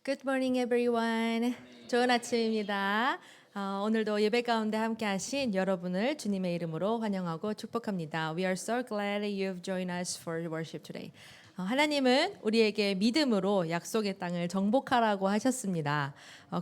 Good morning, everyone. 좋은 아침입니다. 오늘도 예배 가운데 함께하신 여러분을 주님의 이름으로 환영하고 축복합니다. We are so glad you've joined us for worship today. 하나님은 우리에게 믿음으로 약속의 땅을 정복하라고 하셨습니다.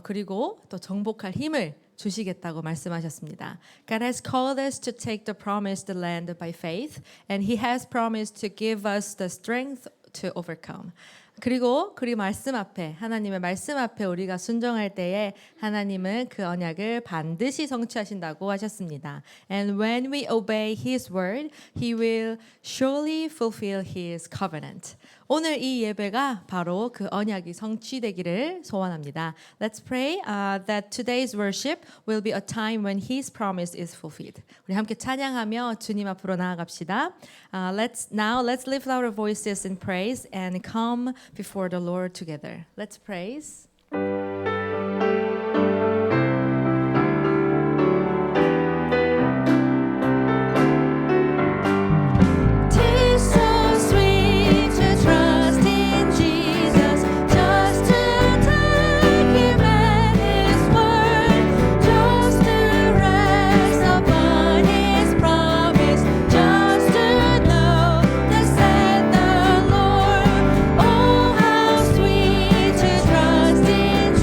그리고 또 정복할 힘을 주시겠다고 말씀하셨습니다. God has called us to take the promised land by faith, and He has promised to give us the strength to overcome. 그리고 그 말씀 앞에 하나님의 말씀 앞에 우리가 순종할 때에 하나님은 그 언약을 반드시 성취하신다고 하셨습니다. And when we obey His word, He will surely fulfill His covenant. 오늘 이 예배가 바로 그 언약이 성취되기를 소원합니다. Let's pray that today's worship will be a time when His promise is fulfilled. 우리 함께 찬양하며 주님 앞으로 나아갑시다. Let's lift our voices in praise and come before the Lord together. Let's praise. Trust in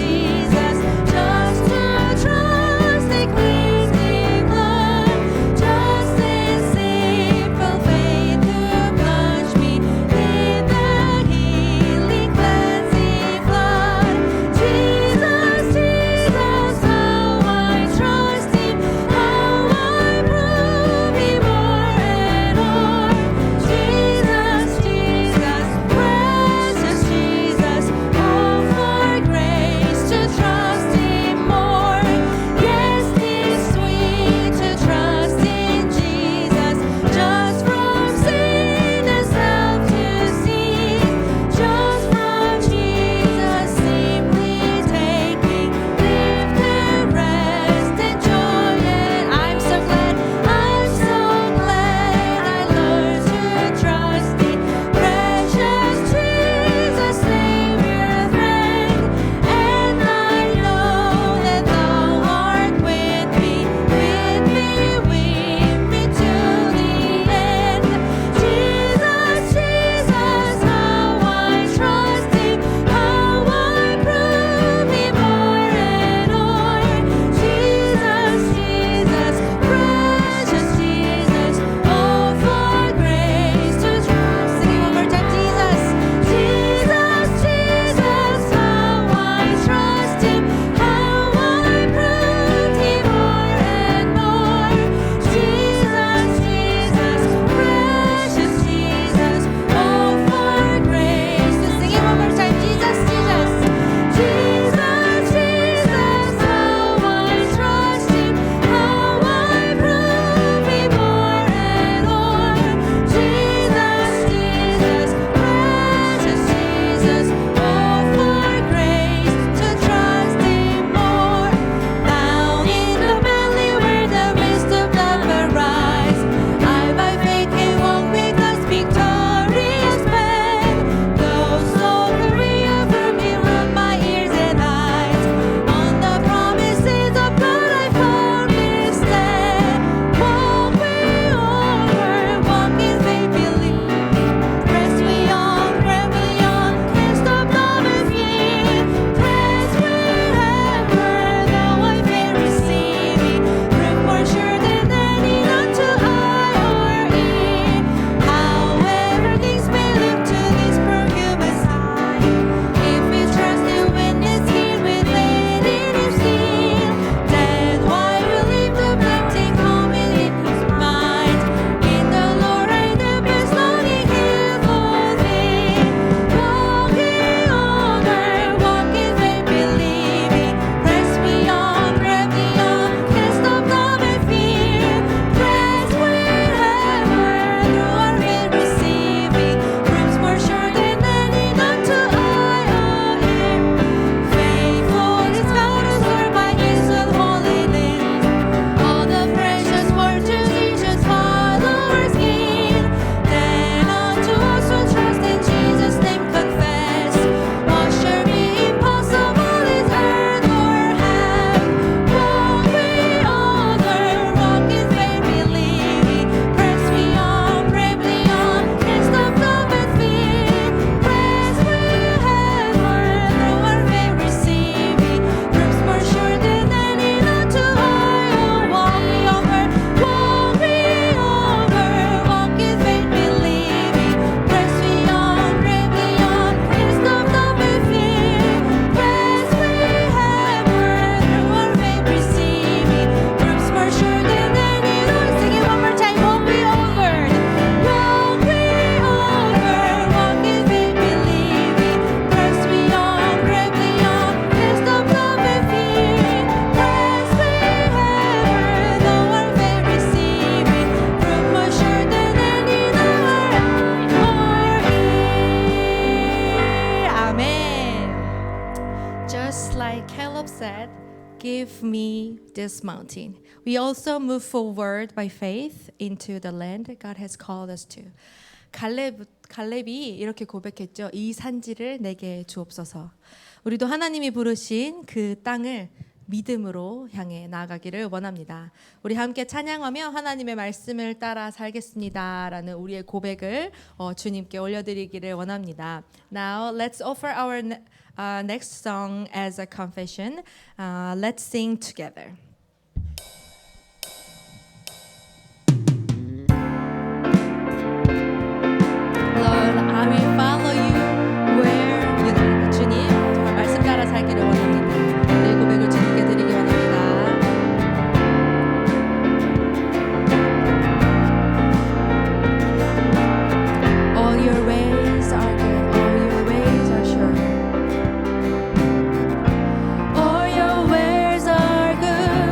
said, "Give me this mountain." We also move forward by faith into the land God has called us to. 갈렙이 이렇게 고백했죠. 이 산지를 내게 주옵소서. 우리도 하나님이 부르신 그 땅을 믿음으로 향해 나아가기를 원합니다. 우리 함께 찬양하며 하나님의 말씀을 따라 살겠습니다라는 우리의 고백을 주님께 올려드리기를 원합니다. Now let's offer our next song as a confession. Let's sing together. Lord, I will follow you where you lead. 주님, 정말 말씀 따라 살기를 원합니다. 내 고백을 주님께 드리기 원합니다. All your ways are good, all your ways are sure. All your ways are good.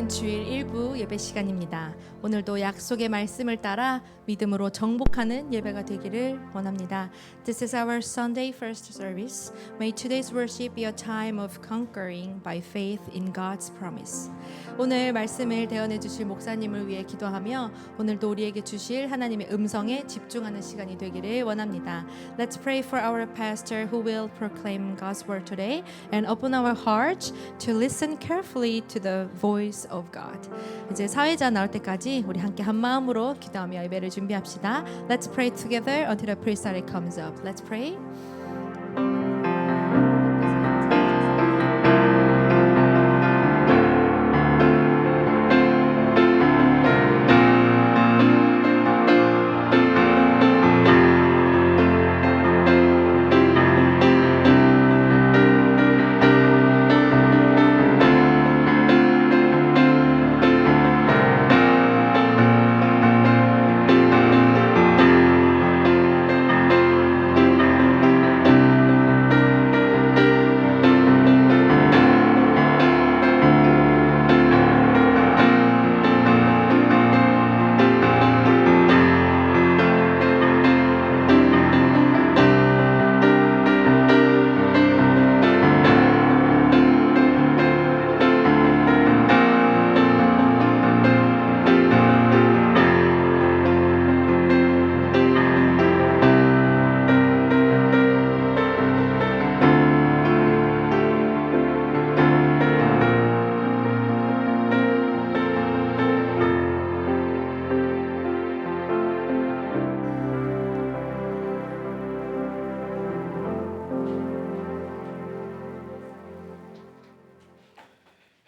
주일 일부 예배 시간입니다. 오늘도 약속의 말씀을 따라 믿음으로 정복하는 예배가 되기를 원합니다. This is our Sunday first service. May today's worship be a time of conquering by faith in God's promise. 오늘 말씀을 대언해 주실 목사님을 위해 기도하며 오늘도 우리에게 주실 하나님의 음성에 집중하는 시간이 되기를 원합니다. Let's pray for our pastor who will proclaim God's word today and open our hearts to listen carefully to the voice of God. 이제 사회자 나올 때까지 우리 함께 한 마음으로 기도하며 예배를 준비합시다. Let's pray together until the priest comes up. Let's pray.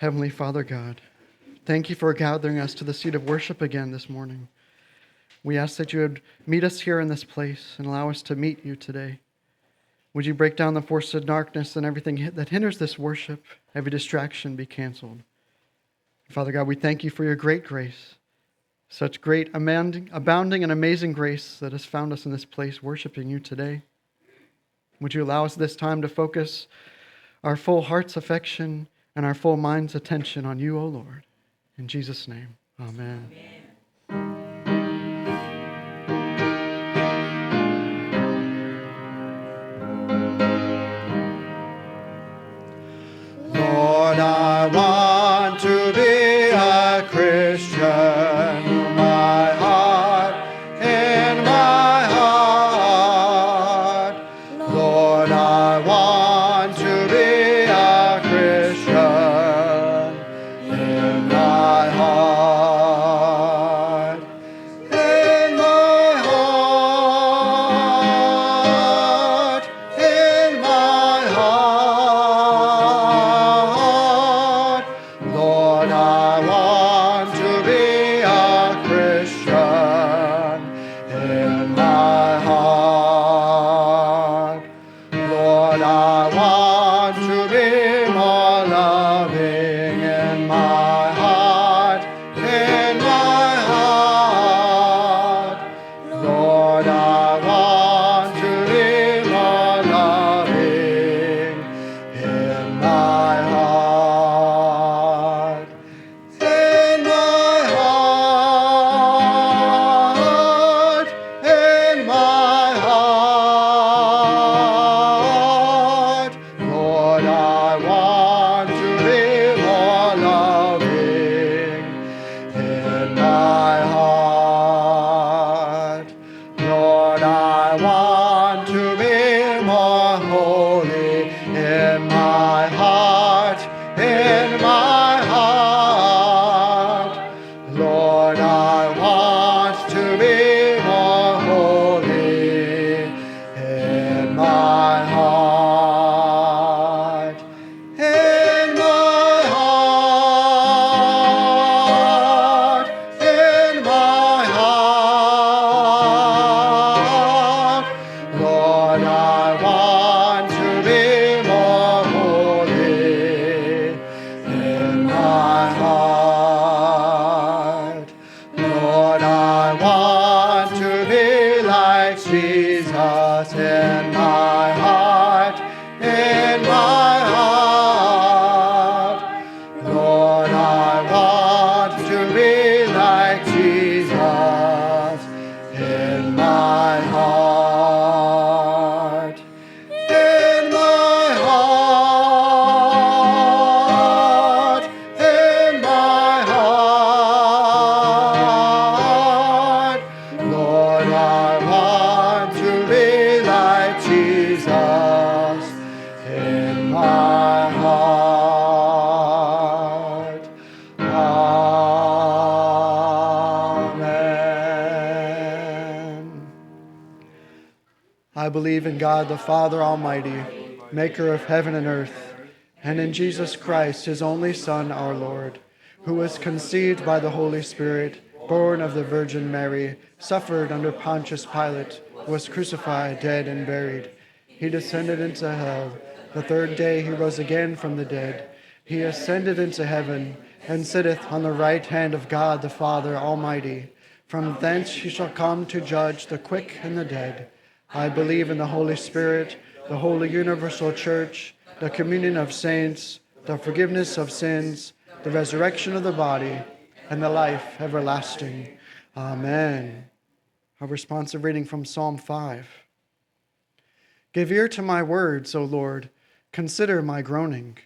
Heavenly Father God, thank you for gathering us to the seat of worship again this morning. We ask that you would meet us here in this place and allow us to meet you today. Would you break down the forces of darkness and everything that hinders this worship, every distraction be canceled. Father God, we thank you for your great grace, such great, abounding and amazing grace that has found us in this place worshiping you today. Would you allow us this time to focus our full heart's affection and our full mind's attention on you, O Lord. In Jesus' name, amen. Lord, I want to be a Christian. My heart, in my heart. Lord, I want to be a Christian in my heart. In my heart. In my heart. Lord, I want to be I believe in God the Father Almighty, maker of heaven and earth, and in Jesus Christ, his only Son, our Lord, who was conceived by the Holy Spirit, born of the Virgin Mary, suffered under Pontius Pilate, was crucified, dead, and buried. He descended into hell. The third day he rose again from the dead. He ascended into heaven, and sitteth on the right hand of God the Father Almighty. From thence he shall come to judge the quick and the dead. I believe in the Holy Spirit, the holy universal church, the communion of saints, the forgiveness of sins, the resurrection of the body, and the life everlasting. Amen. A responsive reading from Psalm 5. Give ear to my words, O Lord. Consider my groaning.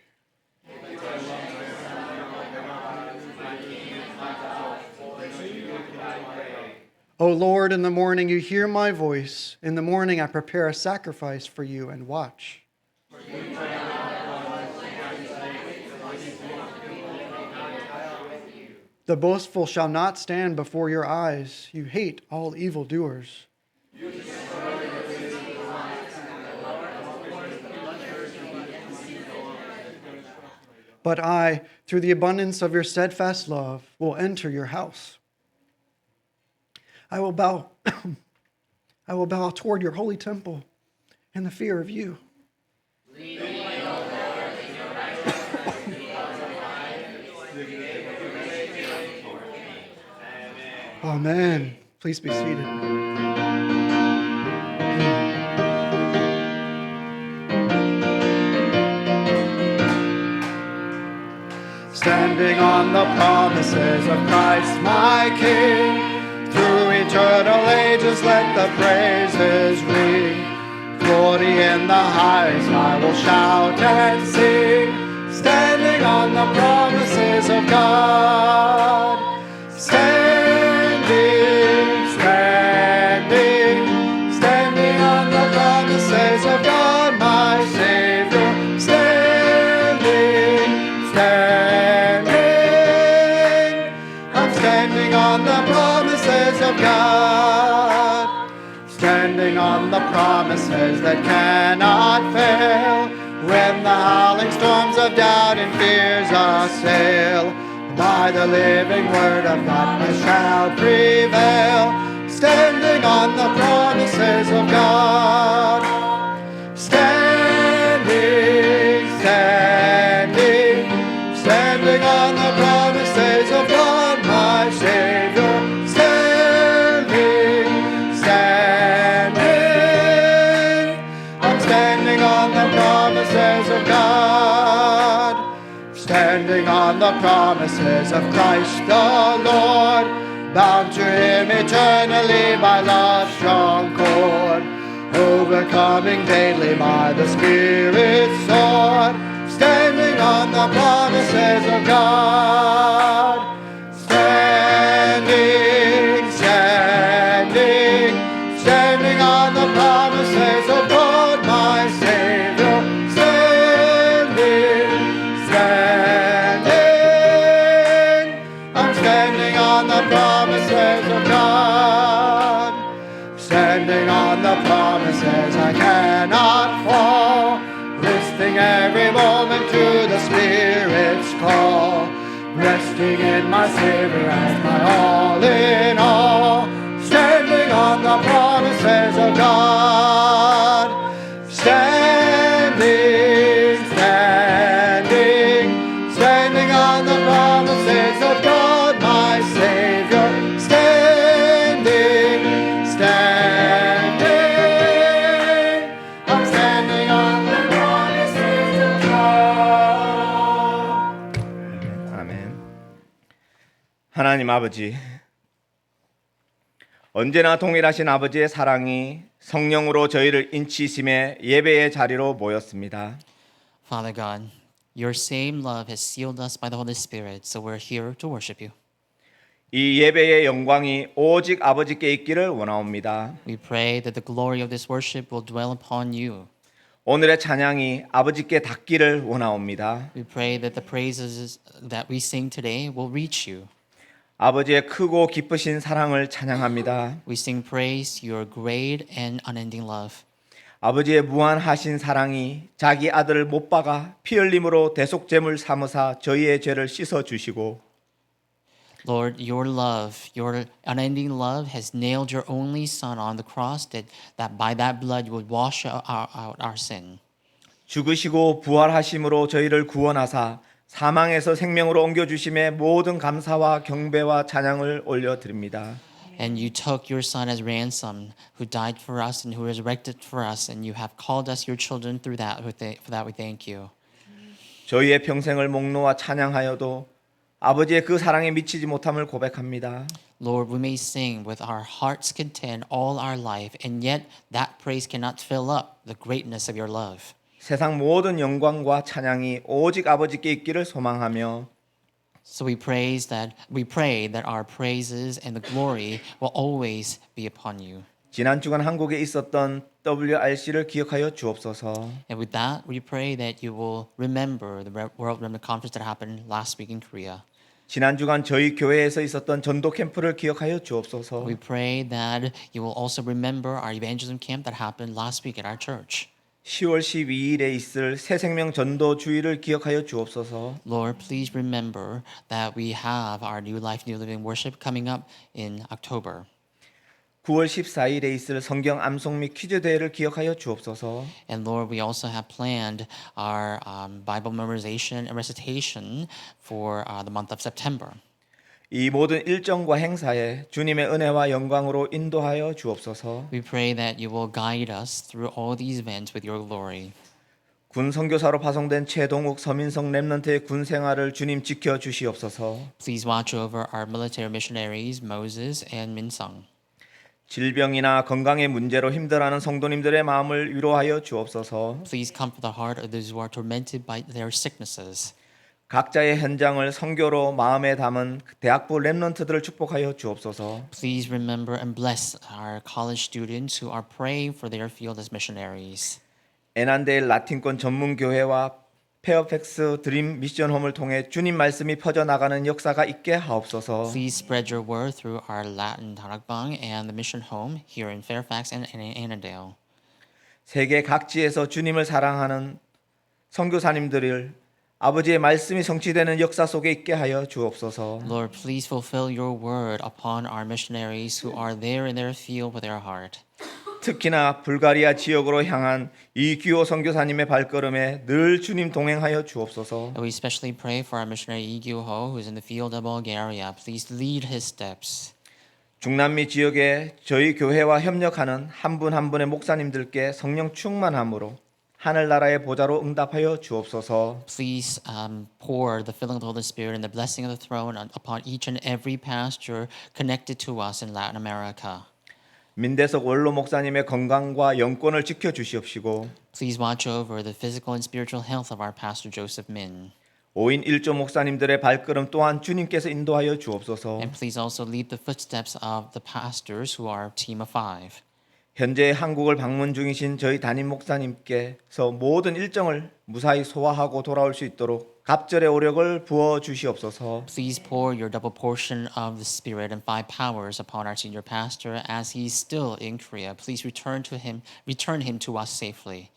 O Lord, in the morning you hear my voice. In the morning I prepare a sacrifice for you and watch. The boastful shall not stand before your eyes. You hate all evildoers. But I, through the abundance of your steadfast love, will enter your house. I will bow I will bow toward your holy temple in the fear of you. Amen. Please be seated. Standing on the promises of Christ my King, through eternal ages let the praises ring. Glory in the highest I will shout and sing, standing on the promises of God. Standing on the promises of God, my Savior. Standing. I'm standing on the promises of God. Standing on the promises that cannot fail. When the howling storms of doubt and fears assail, by the living word of God I shall prevail. Standing on the promises of God. Standing on the promises of God, my Savior. I'm standing on the promises of God. Standing on the promises of Christ the Lord, bound to him eternally by love's strong cord, overcoming daily by the Spirit's sword. Standing on the promises of God. Standing on the promises of God, my Savior. I'm standing on the promises of God. Standing on the promises I cannot fall, listening every moment to the Spirit's call, resting in my Savior as my all in all. Standing on the promises of God. Standing on the promises of God, my Savior. I'm standing on the promises of God. 아멘. 하나님 아버지, 언제나 동일하신 아버지의 사랑이 성령으로 저희를 인치심에 예배의 자리로 모였습니다. Father God, your same love has sealed us by the Holy Spirit, so we're here to worship you. 이 예배의 영광이 오직 아버지께 있기를 원하옵니다. We pray that the glory of this worship will dwell upon you. 오늘의 찬양이 아버지께 닿기를 원하옵니다. We pray that the praises that we sing today will reach you. 아버지의 크고 기쁘신 사랑을 찬양합니다. We sing praise your great and unending love. 아버지의 무한하신 사랑이 자기 아들을 못 박아 피 흘림으로 대속제물 삼으사 저희의 죄를 씻어 주시고 Lord, your love, your unending love has nailed your only Son on the cross that by that blood you would wash out our sin. 죽으시고 부활하심으로 저희를 구원하사 사망에서 생명으로 옮겨주심에 모든 감사와 경배와 찬양을 올려드립니다. And you took your Son as ransom, who died for us and who resurrected for us, and you have called us your children through that. For that we thank you. 저희의 평생을 목놓아 찬양하여도 아버지의 그 사랑에 미치지 못함을 고백합니다. Lord, we may sing with our hearts content all our life, and yet that praise cannot fill up the greatness of your love. 세상 모든 영광과 찬양이 오직 아버지께 있기를 소망하며 So we pray that our praises and the glory will always be upon you. 지난 주간 한국에 있었던 WRC를 기억하여 주옵소서. And with that, we pray that you will remember the World Remnant Conference that happened last week in Korea. 지난 주간 저희 교회에서 있었던 전도 캠프를 기억하여 주옵소서. We pray that you will also remember our evangelism camp that happened last week at our church. 10월 12일에 있을 새생명 전도 주일을 기억하여 주옵소서. Lord, please remember that we have our New Life, New Living worship coming up in October. 9월 14일에 있을 성경 암송 및 퀴즈 대회를 기억하여 주옵소서. And Lord, we also have planned our Bible memorization and recitation for the month of September. 이 모든 일정과 행사에 주님의 은혜와 영광으로 인도하여 주옵소서. We pray that you will guide us through all these events with your glory. 군 선교사로 파송된 최동욱 서민성 렘넌트의 군 생활을 주님 지켜 주시옵소서. Please watch over our military missionaries, Moses and Minsung. 질병이나 건강의 문제로 힘들어하는 성도님들의 마음을 위로하여 주옵소서. Please comfort the heart of those who are tormented by their sicknesses. 각자의 현장을 선교로 마음에 담은 대학부 렘넌트들을 축복하여 주옵소서. Please remember and bless our college students who are praying for their field as missionaries. 에난데일 라틴권 전문 교회와 페어팩스 드림 미션홈을 통해 주님 말씀이 퍼져 나가는 역사가 있게 하옵소서. Please spread your word through our Latin Darakbang and the mission home here in Fairfax and Annandale. 세계 각지에서 주님을 사랑하는 선교사님들을 아버지의 말씀이 성취되는 역사 속에 있게 하여 주옵소서. Lord, please fulfill your word upon our missionaries who are there in their field with their heart. 특히나 불가리아 지역으로 향한 이규호 선교사님의 발걸음에 늘 주님 동행하여 주옵소서. And we especially pray for our missionary Lee Gyu-ho, who is in the field of Bulgaria. Please lead his steps. 중남미 지역에 저희 교회와 협력하는 한 분 한 분의 목사님들께 성령 충만함으로 하늘나라의 보좌로 응답하여 주옵소서. Please pour the filling of the Holy Spirit and the blessing of the throne upon each and every pastor connected to us in Latin America. 민대석 원로 목사님의 건강과 영권을 지켜 주시옵시고 Please watch over the physical and spiritual health of our pastor Joseph Min. 5인 1조 목사님들의 발걸음 또한 주님께서 인도하여 주옵소서. And please also lead the footsteps of the pastors who are a team of 5. 현재 한국을 방문 중이신 저희 담임 목사님께서 모든 일정을 무사히 소화하고 돌아올 수 있도록 갑절의 오력을 부어 주시옵소서. Please pour your double portion of the Spirit and 5 powers upon our senior pastor as he is still in Korea. Please return him to us safely.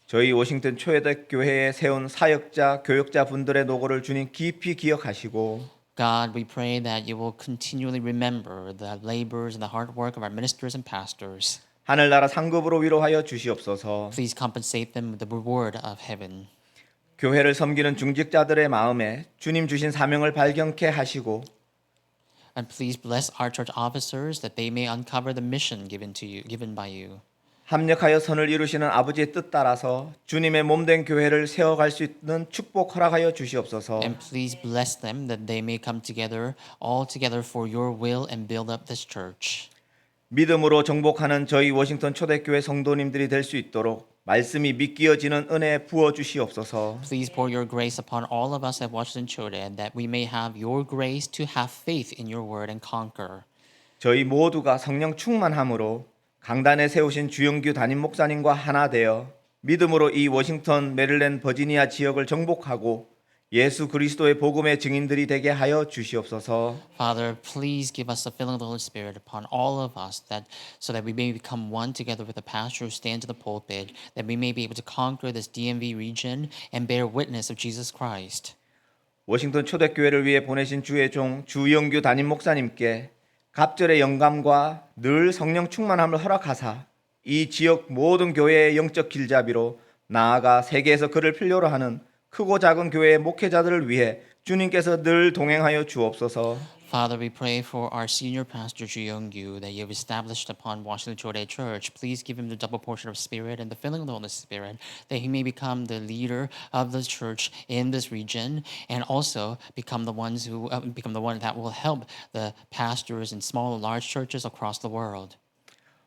저희 워싱턴 초대교회 교회에 세운 사역자, 교역자 분들의 노고를 주님 깊이 기억하시고 God, we pray that you will continually remember the labors and the hard work of our ministers and pastors. 하늘나라 상급으로 위로하여 주시옵소서. Please compensate them with the reward of heaven. 교회를 섬기는 중직자들의 마음에 주님 주신 사명을 발견케 하시고 And please bless our church officers that they may uncover the mission given by you. 합력하여 선을 이루시는 아버지의 뜻 따라서 주님의 몸된 교회를 세워갈 수 있는 축복 허락하여 주시옵소서. And please bless them that they may come together, all together for your will and build up this church. 믿음으로 정복하는 저희 워싱턴 초대교회 성도님들이 될 수 있도록 말씀이 믿기어지는 은혜 부어 주시옵소서. Please pour your grace upon all of us at Washington Choden that we may have your grace to have faith in your word and conquer. 저희 모두가 성령 충만함으로 강단에 세우신 주영규 담임 목사님과 하나 되어 믿음으로 이 워싱턴, 메릴랜드, 버지니아 지역을 정복하고 예수 그리스도의 복음의 증인들이 되게 하여 주시옵소서. Father, please give us the filling of the Holy Spirit upon all of us, that so that we may become one together with the pastor who stands in the pulpit, that we may be able to conquer this DMV region and bear witness of Jesus Christ. 워싱턴 초대교회를 위해 보내신 주의 종 주영규 담임 목사님께 갑절의 영감과 늘 성령 충만함을 허락하사 이 지역 모든 교회의 영적 길잡이로 나아가 세계에서 그를 필요로 하는 크고 작은 교회의 목회자들을 위해 주님께서 늘 동행하여 주옵소서. Father, we pray for our senior pastor, Ju Young-gyu, that you have established upon Washington Chode Church. Please give him the double portion of Spirit and the filling of the Holy Spirit, that he may become the leader of the church in this region, and also become the one that will help the pastors in small and large churches across the world.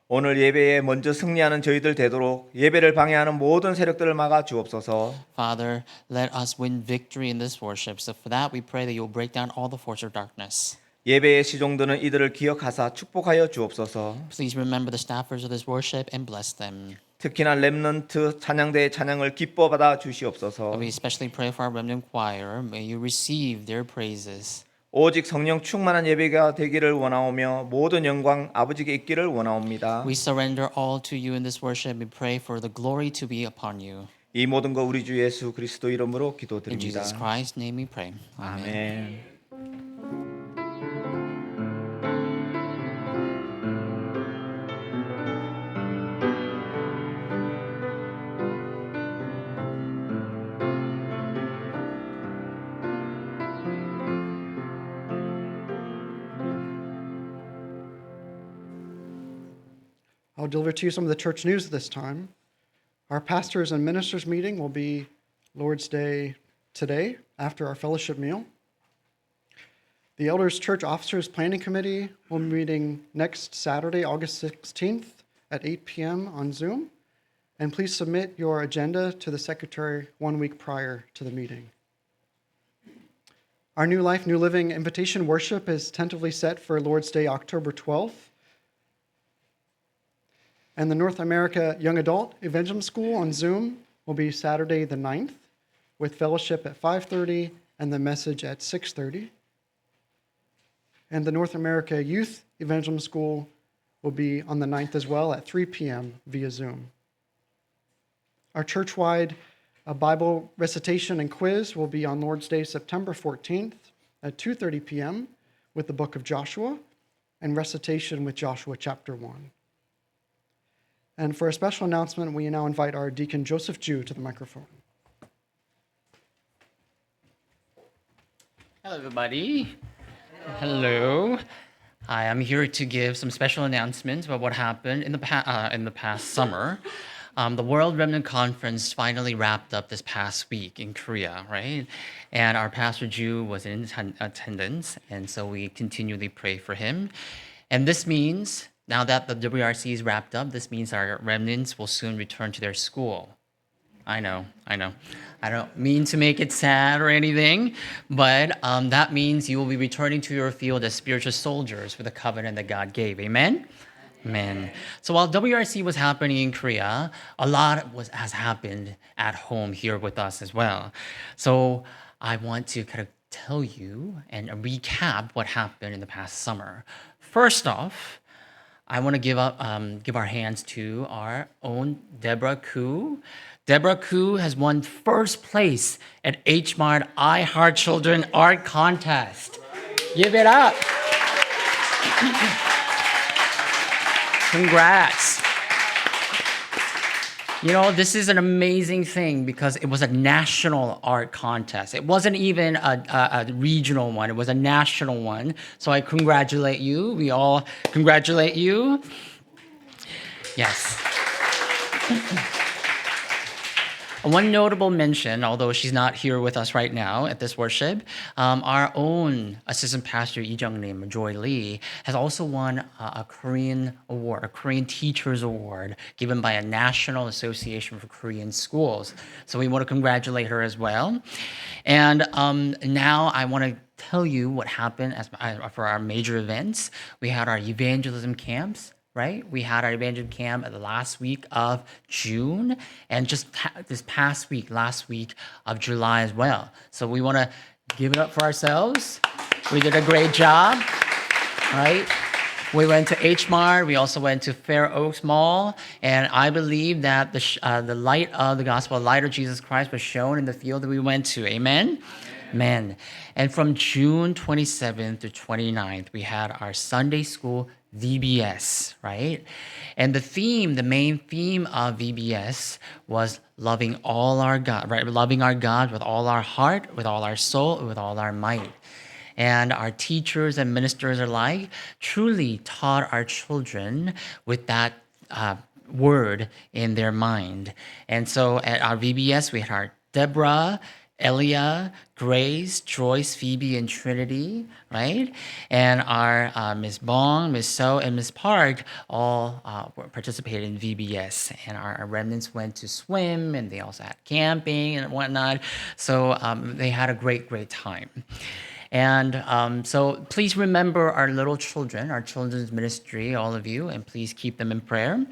오늘 예배에 먼저 승리하는 저희들 되도록 예배를 방해하는 모든 세력들을 막아 주옵소서. Father, let us win victory in this worship. So for that, we pray that you will break down all the forces of darkness. 예배의 시종들은 이들을 기억하사 축복하여 주옵소서. Please remember the staffers of this worship and bless them. 특히나 렘넌트 찬양대의 찬양을 기뻐 받아 주시옵소서. We especially pray for our remnant choir. May you receive their praises. 오직 성령 충만한 예배가 되기를 원하오며 모든 영광 아버지께 있기를 원하옵니다. We surrender all to you in this worship. We pray for the glory to be upon you. 이 모든 거 우리 주 예수 그리스도 이름으로 In 기도드립니다. Jesus Christ's name we pray. Amen. 아멘. I'll deliver to you some of the church news at this time. Our pastors and ministers meeting will be Lord's Day today after our fellowship meal. The Elders Church Officers Planning Committee will be meeting next Saturday, August 16th at 8 p.m. on Zoom. And please submit your agenda to the secretary 1 week prior to the meeting. Our New Life, New Living invitation worship is tentatively set for Lord's Day, October 12th. And the North America Young Adult Evangelism School on Zoom will be Saturday the 9th with fellowship at 5:30 and the message at 6:30. And the North America Youth Evangelism School will be on the 9th as well at 3 p.m. via Zoom. Our church-wide Bible recitation and quiz will be on Lord's Day, September 14th at 2:30 p.m. with the book of Joshua and recitation with Joshua chapter 1. And for a special announcement, we now invite our deacon Joseph Ju to the microphone. Hello, everybody. Hello. I am here to give some special announcements about what happened in the past summer. The World Remnant Conference finally wrapped up this past week in Korea, right? And our pastor Ju was in attendance, and so we continually pray for him. And this means, now that the WRC is wrapped up, this means our remnants will soon return to their school. I know. I don't mean to make it sad or anything, but that means you will be returning to your field as spiritual soldiers for the covenant that God gave. Amen? Amen. So while WRC was happening in Korea, a lot has happened at home here with us as well. So I want to kind of tell you and recap what happened in the past summer. First off, I want to give our hands to our own Deborah Koo. Deborah Koo has won first place at H-Mart I Heart Children Art Contest. Give it up. Congrats. You know, this is an amazing thing because it was a national art contest. It wasn't even a regional one. It was a national one. So I congratulate you. We all congratulate you. Yes. One notable mention, although she's not here with us right now at this worship, our own assistant pastor, Lee Jung-lim, Joy Lee, has also won a Korean award, a Korean Teachers Award, given by a National Association for Korean Schools. So we want to congratulate her as well. And now I want to tell you what happened for our major events. We had our evangelism camps right? We had our evangelism camp at the last week of June, and just this past week, last week of July as well. So we want to give it up for ourselves. We did a great job, right? We went to H Mart. We also went to Fair Oaks Mall, and I believe that the light of the gospel, the light of Jesus Christ, was shown in the field that we went to. Amen. Amen. And from June 27th to 29th, we had our Sunday school VBS, right? And the main theme of VBS was loving all our God, right? Loving our God with all our heart, with all our soul, and with all our might. And our teachers and ministers alike truly taught our children with that word in their mind. And so at our VBS, we had our Deborah, Elia, Grace, Joyce, Phoebe, and Trinity, right? And our Miss Bong, Miss So, and Miss Park all participated in VBS. And our remnants went to swim, and they also had camping and whatnot. So they had a great, great time. And so please remember our little children, our children's ministry, all of you, and please keep them in prayer.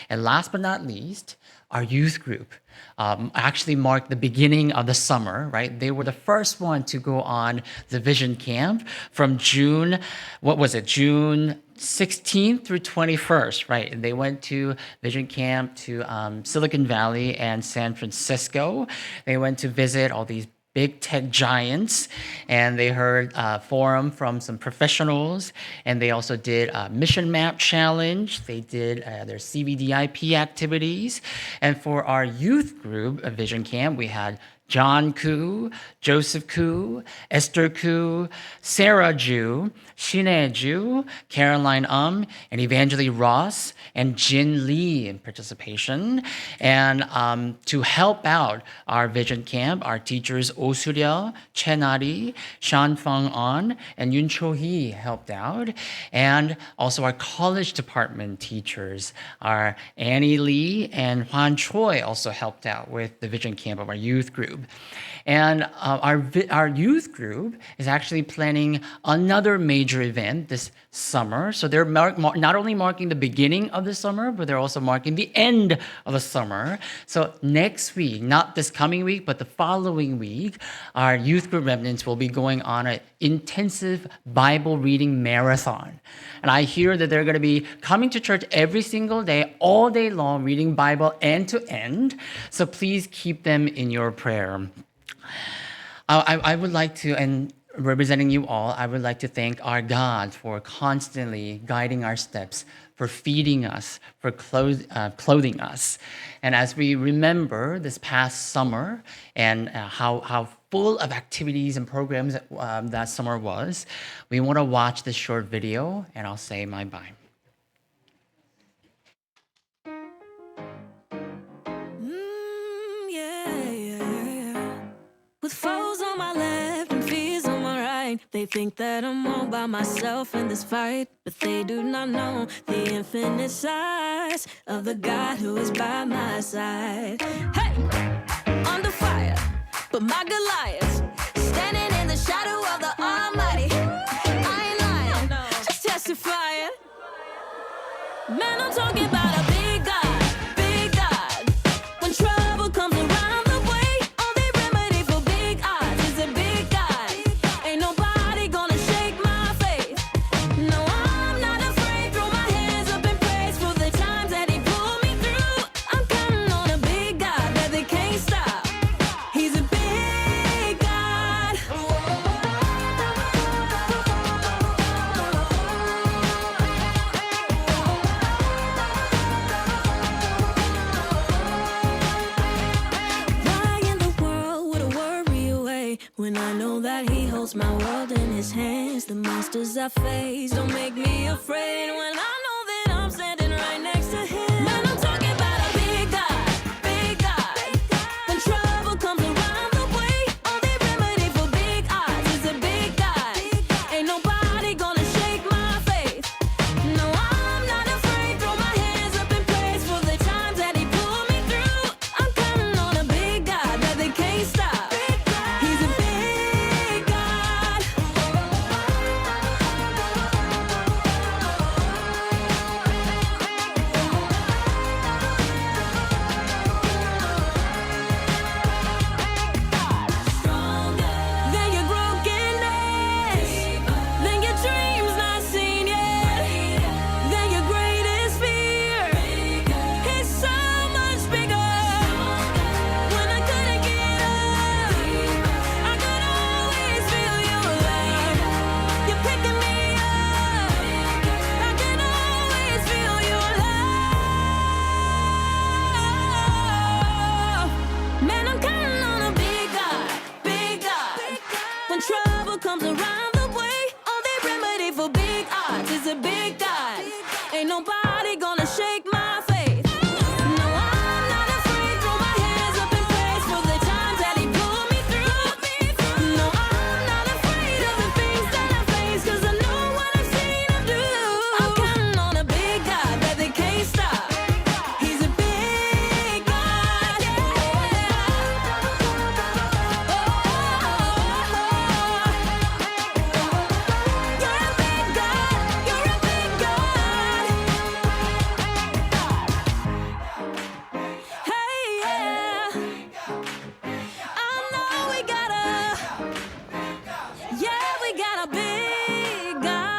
And last but not least, our youth group actually marked the beginning of the summer, right? They were the first one to go on the Vision Camp from June 16th through 21st, right? And they went to Vision Camp to Silicon Valley and San Francisco. They went to visit all these big tech giants, and they heard forum from some professionals, and they also did a mission map challenge. They did their CVDIP activities, and for our youth group of Vision Camp, we had John Koo, Joseph Koo, Esther Koo, Sarah Ju, Shine Ju, Caroline and Evangeline Ross, and Jin Lee in participation. And to help out our Vision Camp, our teachers Oh Surya, Chen Ari, Shan Fang An, and Yun Cho Hee helped out. And also our college department teachers, our Annie Lee and Juan Choi also helped out with the Vision Camp of our youth group. And our youth group is actually planning another major event this summer. So they're not only marking the beginning of the summer, but they're also marking the end of the summer. So next week, not this coming week, but the following week, our youth group remnants will be going on an intensive Bible reading marathon. And I hear that they're going to be coming to church every single day, all day long, reading Bible end to end. So please keep them in your prayer. I would like to, and representing you all, I would like to thank our God for constantly guiding our steps, for feeding us, for clothing us. And as we remember this past summer and how full of activities and programs that summer was, we want to watch this short video, and I'll say my bye. With foes on my left and fears on my right, they think that I'm all by myself in this fight, but they do not know the infinite size of the God who is by my side. Hey, under fire, but my Goliath standing in the shadow of the Almighty. I ain't lying, just testifying. Man, I'm talking about a big God, big God. When trouble comes around the way, only remedy for big odds is a big God. Ain't nobody gonna shake my faith. No, I'm not afraid. Throw my hands up in praise for the times that He pulled me through. I'm counting on a big God that they can't stop. He's a big God. Why in the world would I worry away when I know that He holds my world in His hands? The monsters I face don't make me afraid when I know that I'm standing right next to Him. Man, I'm talking about a big God, big God. When trouble comes around the way, only remedy for big odds is a big God. Ain't nobody gonna shake my faith. No, I'm not afraid. Throw my hands up in praise for the times that He pulled me through. I'm counting on a big God that they can't stop. He's a big God. odds. It's a big God. Ain't nobody gonna shake my faith. No, I'm not afraid. Throw my hands up in praise for the times that He pulled me through. No, I'm not afraid of the things that I face, 'cause I know what I've seen Him do. I'm counting on a big God that they can't stop. He's a big God. You're a big God. You're a big God. Hey, yeah. I know we got a big God.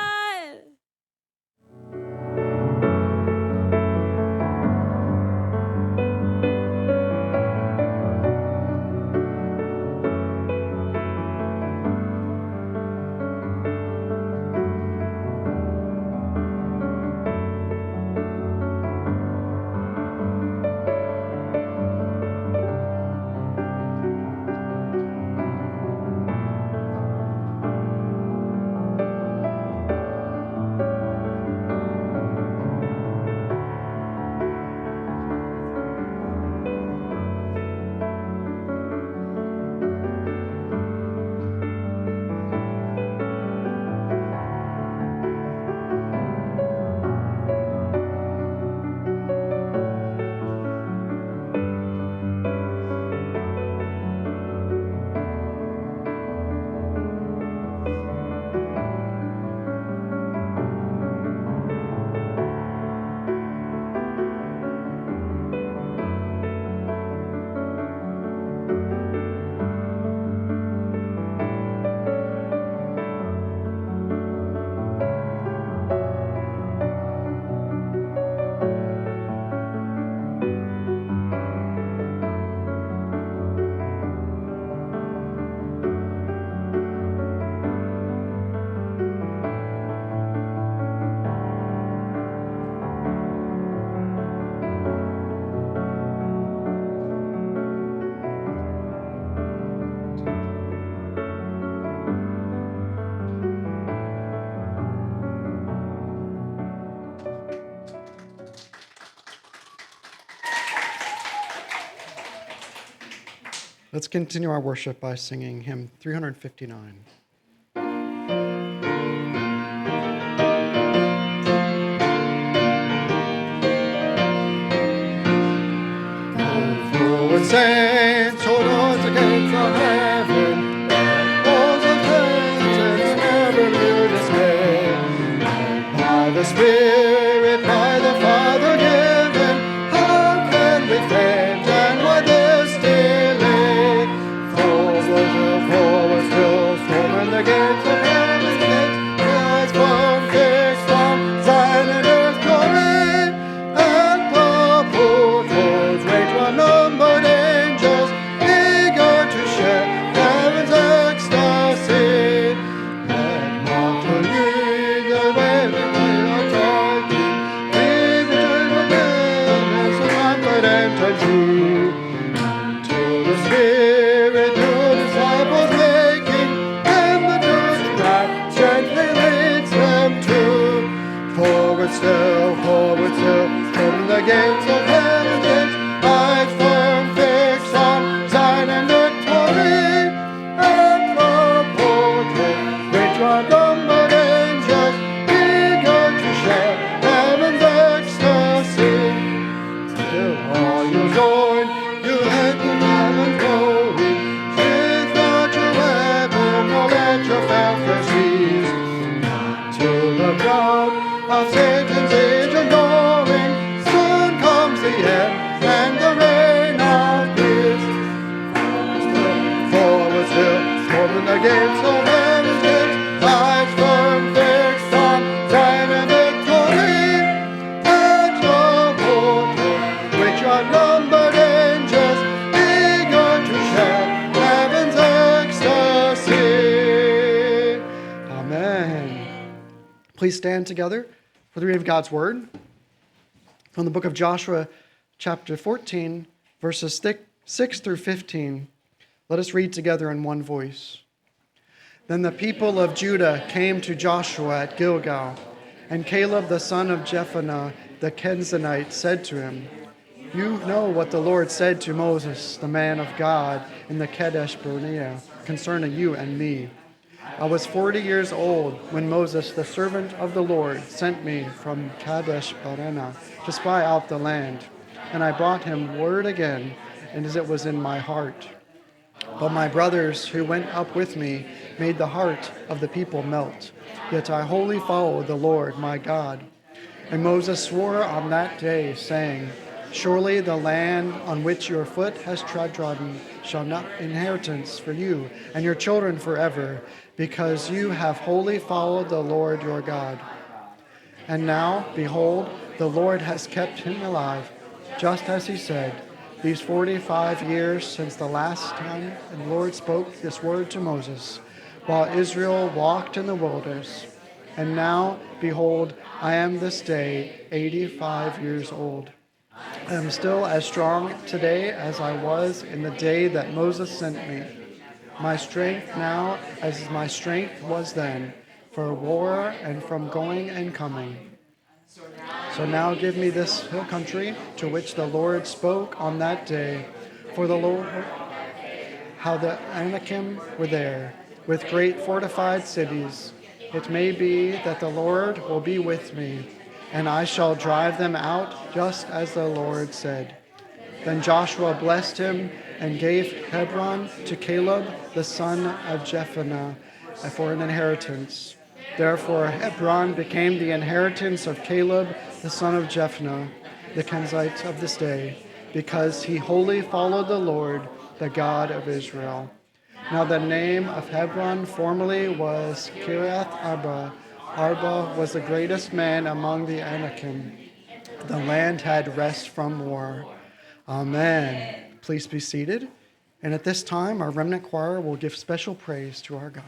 Let's continue our worship by singing hymn 359. Forward saints, towards the gates of heaven, walls of vengeance never will dismay. By the Spirit, by the Father given, how can we faint and what is delay? Forward still, storming the gates of heaven's gates, rise from fixed from Zion and earth glory, and the portals wait unnumbered angels, eager to share heaven's ecstasy. Let not the wind wailing by your talking, leave the joy of gladness and confident and true. Till the Spirit your disciples making, and the church craft gently leads them to. Forward still, storming the gates of heaven's gates, eyes firm fixed on Zion and victory, and the portal great unnumbered angels, eager to share heaven's ecstasy. Till all you join, you let the heaven glory, with not your weapon, nor let your falcon cease. Till the crowd of Satan's age adoring, soon comes the end and the reign of peace. Forward still, storming the gates of heaven's gates, eyes firm fixed on Zion and victory, and your portal, which unnumbered angels, eager to share heaven's ecstasy. Amen. Please stand together for the reading of God's word. From the book of Joshua, chapter 14, verses 6 through 15. Let us read together in one voice. Then the people of Judah came to Joshua at Gilgal, And Caleb the son of Jephunneh the Kenizzite said to him, You know what the Lord said to Moses, the man of God, in the Kadesh Barnea, concerning you and me. I was 40 years old when Moses, the servant of the Lord, sent me from Kadesh Barnea to spy out the land. And I brought him word again, and as it was in my heart. But my brothers who went up with me made the heart of the people melt. Yet I wholly followed the Lord my God. And Moses swore on that day, saying, Surely the land on which your foot has trodden shall not inheritance for you and your children forever, because you have wholly followed the Lord your God. And now, behold, the Lord has kept him alive, just as he said, these 45 years since the last time the Lord spoke this word to Moses, while Israel walked in the wilderness. And now, behold, I am this day 85 years old. I am still as strong today as I was in the day that Moses sent me. My strength now as my strength was then, for war and from going and coming. So now give me this hill country to which the Lord spoke on that day, for the Lord, how the Anakim were there, with great fortified cities. It may be that the Lord will be with me, and I shall drive them out just as the Lord said. Then Joshua blessed him and gave Hebron to Caleb the son of Jephunneh for an inheritance. Therefore Hebron became the inheritance of Caleb the son of Jephunneh, the Kenizzite of this day, because he wholly followed the Lord, the God of Israel. Now the name of Hebron formerly was Kiriath Arba. Arba was the greatest man among the Anakim. The land had rest from war. Amen. Please be seated. And at this time, our remnant choir will give special praise to our God.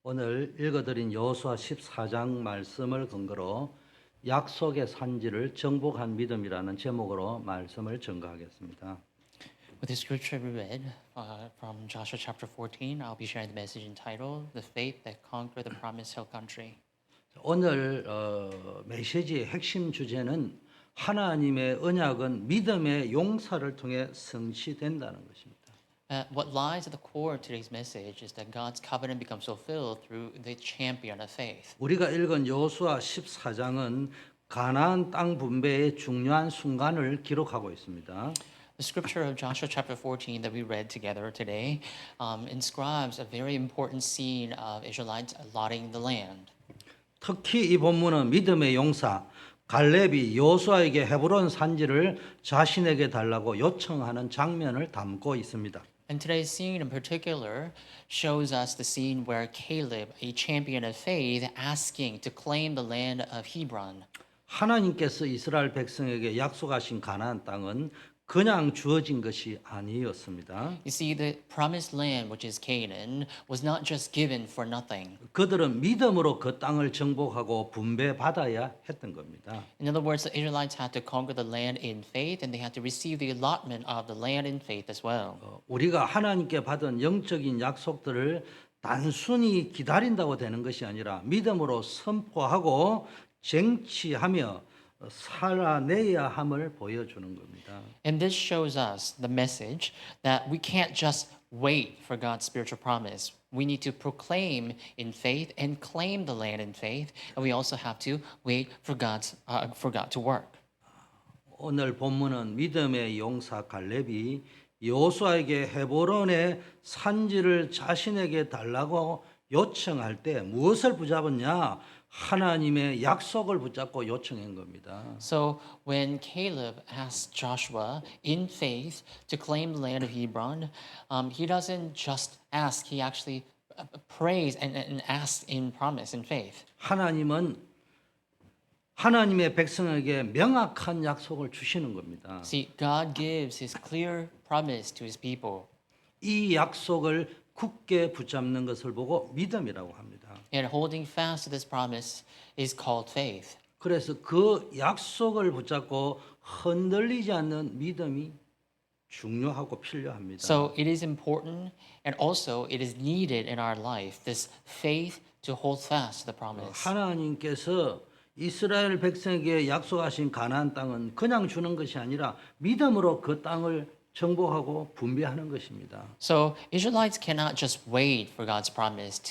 오늘 읽어드린 여호수아 14장 말씀을 근거로 약속의 산지를 정복한 믿음이라는 제목으로 말씀을 전가하겠습니다. With the scripture we read from Joshua chapter 14, I'll be sharing the message entitled The Faith That Conquered the Promised Hill Country. 오늘 메시지의 핵심 주제는 하나님의 언약은 믿음의 용사를 통해 성취된다는 것입니다. What lies at the core of today's message is that God's covenant becomes fulfilled through the champion of faith. 우리가 읽은 여호수아 14장은 가나안 땅 분배의 중요한 순간을 기록하고 있습니다. The scripture of Joshua chapter 14 that we read together today inscribes a very important scene of Israelites allotting the land. 특히 이 본문은 믿음의 용사 갈렙이 여호수아에게 헤브론 산지를 자신에게 달라고 요청하는 장면을 담고 있습니다. And today's scene in particular shows us the scene where Caleb, a champion of faith, asking to claim the land of Hebron. 하나님께서 이스라엘 백성에게 약속하신 가나안 땅은 그냥 주어진 것이 아니었습니다. You see, the promised land, which is Canaan, was not just given for nothing. 그들은 믿음으로 그 땅을 정복하고 분배받아야 했던 겁니다. In other words, the Israelites had to conquer the land in faith, and they had to receive the allotment of the land in faith as well. 우리가 하나님께 받은 영적인 약속들을 단순히 기다린다고 되는 것이 아니라 믿음으로 선포하고 쟁취하며 살아내야 함을 보여주는 겁니다. And this shows us the message that we can't just wait for God's spiritual promise. We need to proclaim in faith and claim the land in faith, and we also have to wait for God to work. 오늘 본문은 믿음의 용사 갈렙이 여호수아에게 헤브론의 산지를 자신에게 달라고 요청할 때 무엇을 붙잡았냐? 하나님의 약속을 붙잡고 요청한 겁니다. So when Caleb asked Joshua in faith to claim the land of Hebron, he doesn't just ask; he actually prays and asks in promise in faith. 하나님은 하나님의 백성에게 명확한 약속을 주시는 겁니다. See, God gives His clear promise to His people, 이 약속을 굳게 붙잡는 것을 보고 믿음이라고 합니다. and holding fast to this promise is called faith. 그래서 그 약속을 붙잡고 흔들리지 않는 믿음이 중요하고 필요합니다. So it is important, and also it is needed in our life. This faith to hold fast to the promise. 하나님께서 이스라엘 백성에게 약속하신 가나안 땅은 그냥 주는 것이 아니라 믿음으로 그 땅을 정복하고 분배하는 것입니다. So Israelites cannot just wait for God's promise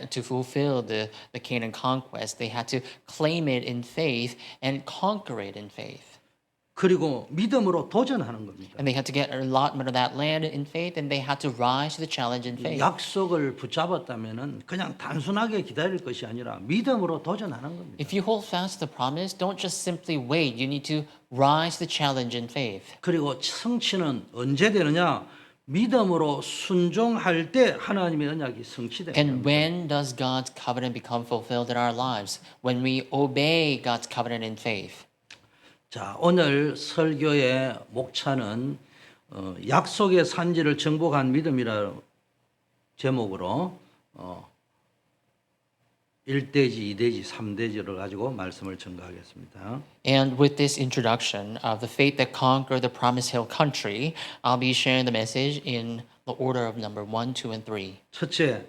to fulfill the Canaan conquest. They had to claim it in faith and conquer it in faith. 그리고 믿음으로 도전하는 겁니다. And they had to get an allotment of that land in faith, and they had to rise to the challenge in faith. 약속을 붙잡았다면은 그냥 단순하게 기다릴 것이 아니라 믿음으로 도전하는 겁니다. If you hold fast to the promise, don't just simply wait. You need to rise to the challenge in faith. 그리고 성취는 언제 되느냐? 믿음으로 순종할 때 하나님의 언약이 성취됩니다. And when does God's covenant become fulfilled in our lives? When we obey God's covenant in faith. 자, 오늘 설교의 목차는 약속의 산지를 정복한 믿음이라는 제목으로 1대지, 2대지, 3대지를 가지고 말씀을 전가하겠습니다. And with this introduction of the faith that conquered the Promised Hill country, I'll be sharing the message in the order of number 1, 2, and 3. 첫째,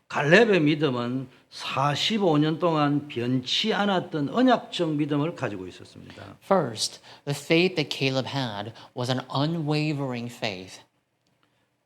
갈렙의 믿음은 45년 동안 변치 않았던 언약적 믿음을 가지고 있었습니다. First, the faith that Caleb had was an unwavering faith.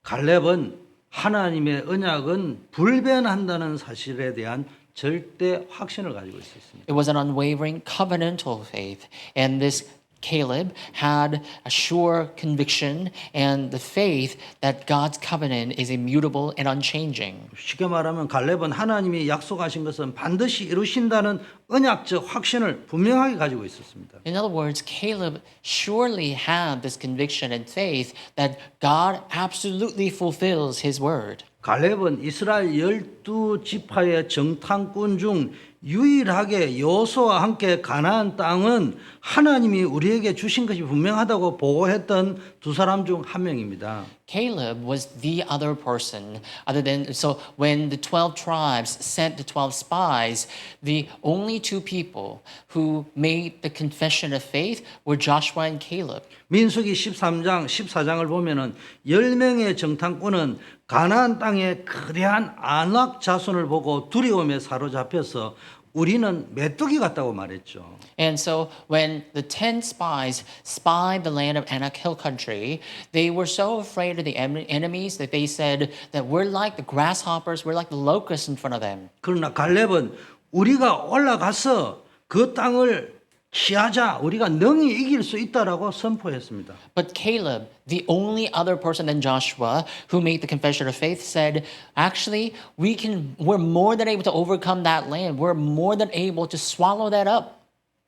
갈렙은 하나님의 언약은 불변한다는 사실에 대한 절대 확신을 가지고 있었습니다. It was an unwavering covenantal faith, and this Caleb had a sure conviction and the faith that God's covenant is immutable and unchanging. 쉽게 말하면 갈렙은 하나님이 약속하신 것은 반드시 이루신다는 언약적 확신을 분명하게 가지고 있었습니다. In other words, Caleb surely had this conviction and faith that God absolutely fulfills his word. 갈렙은 이스라엘 12지파의 정탐꾼 중 유일하게 여호수아와 함께 가나안 땅은 하나님이 우리에게 주신 것이 분명하다고 보고했던 두 사람 중 한 명입니다. Caleb was the other person other than so when the 12 tribes sent the 12 spies, the only two people who made the confession of faith were Joshua and Caleb. 민수기 13장, 14장을 보면은 10명의 정탐꾼은 가나안 땅의 거대한 안악 자손을 보고 두려움에 사로잡혀서 우리는 메뚜기 같다고 말했죠. And so when the 10 spies spied the land of Anak Hill country, they were so afraid of the enemies that they said that we're like the grasshoppers, we're like the locusts in front of them. 그러나 갈렙은 우리가 올라가서 그 땅을 취하자, 우리가 능히 이길 수 있다라고 선포했습니다. But Caleb, the only other person than Joshua who made the confession of faith, said, actually, we're more than able to overcome that land. We're more than able to swallow that up.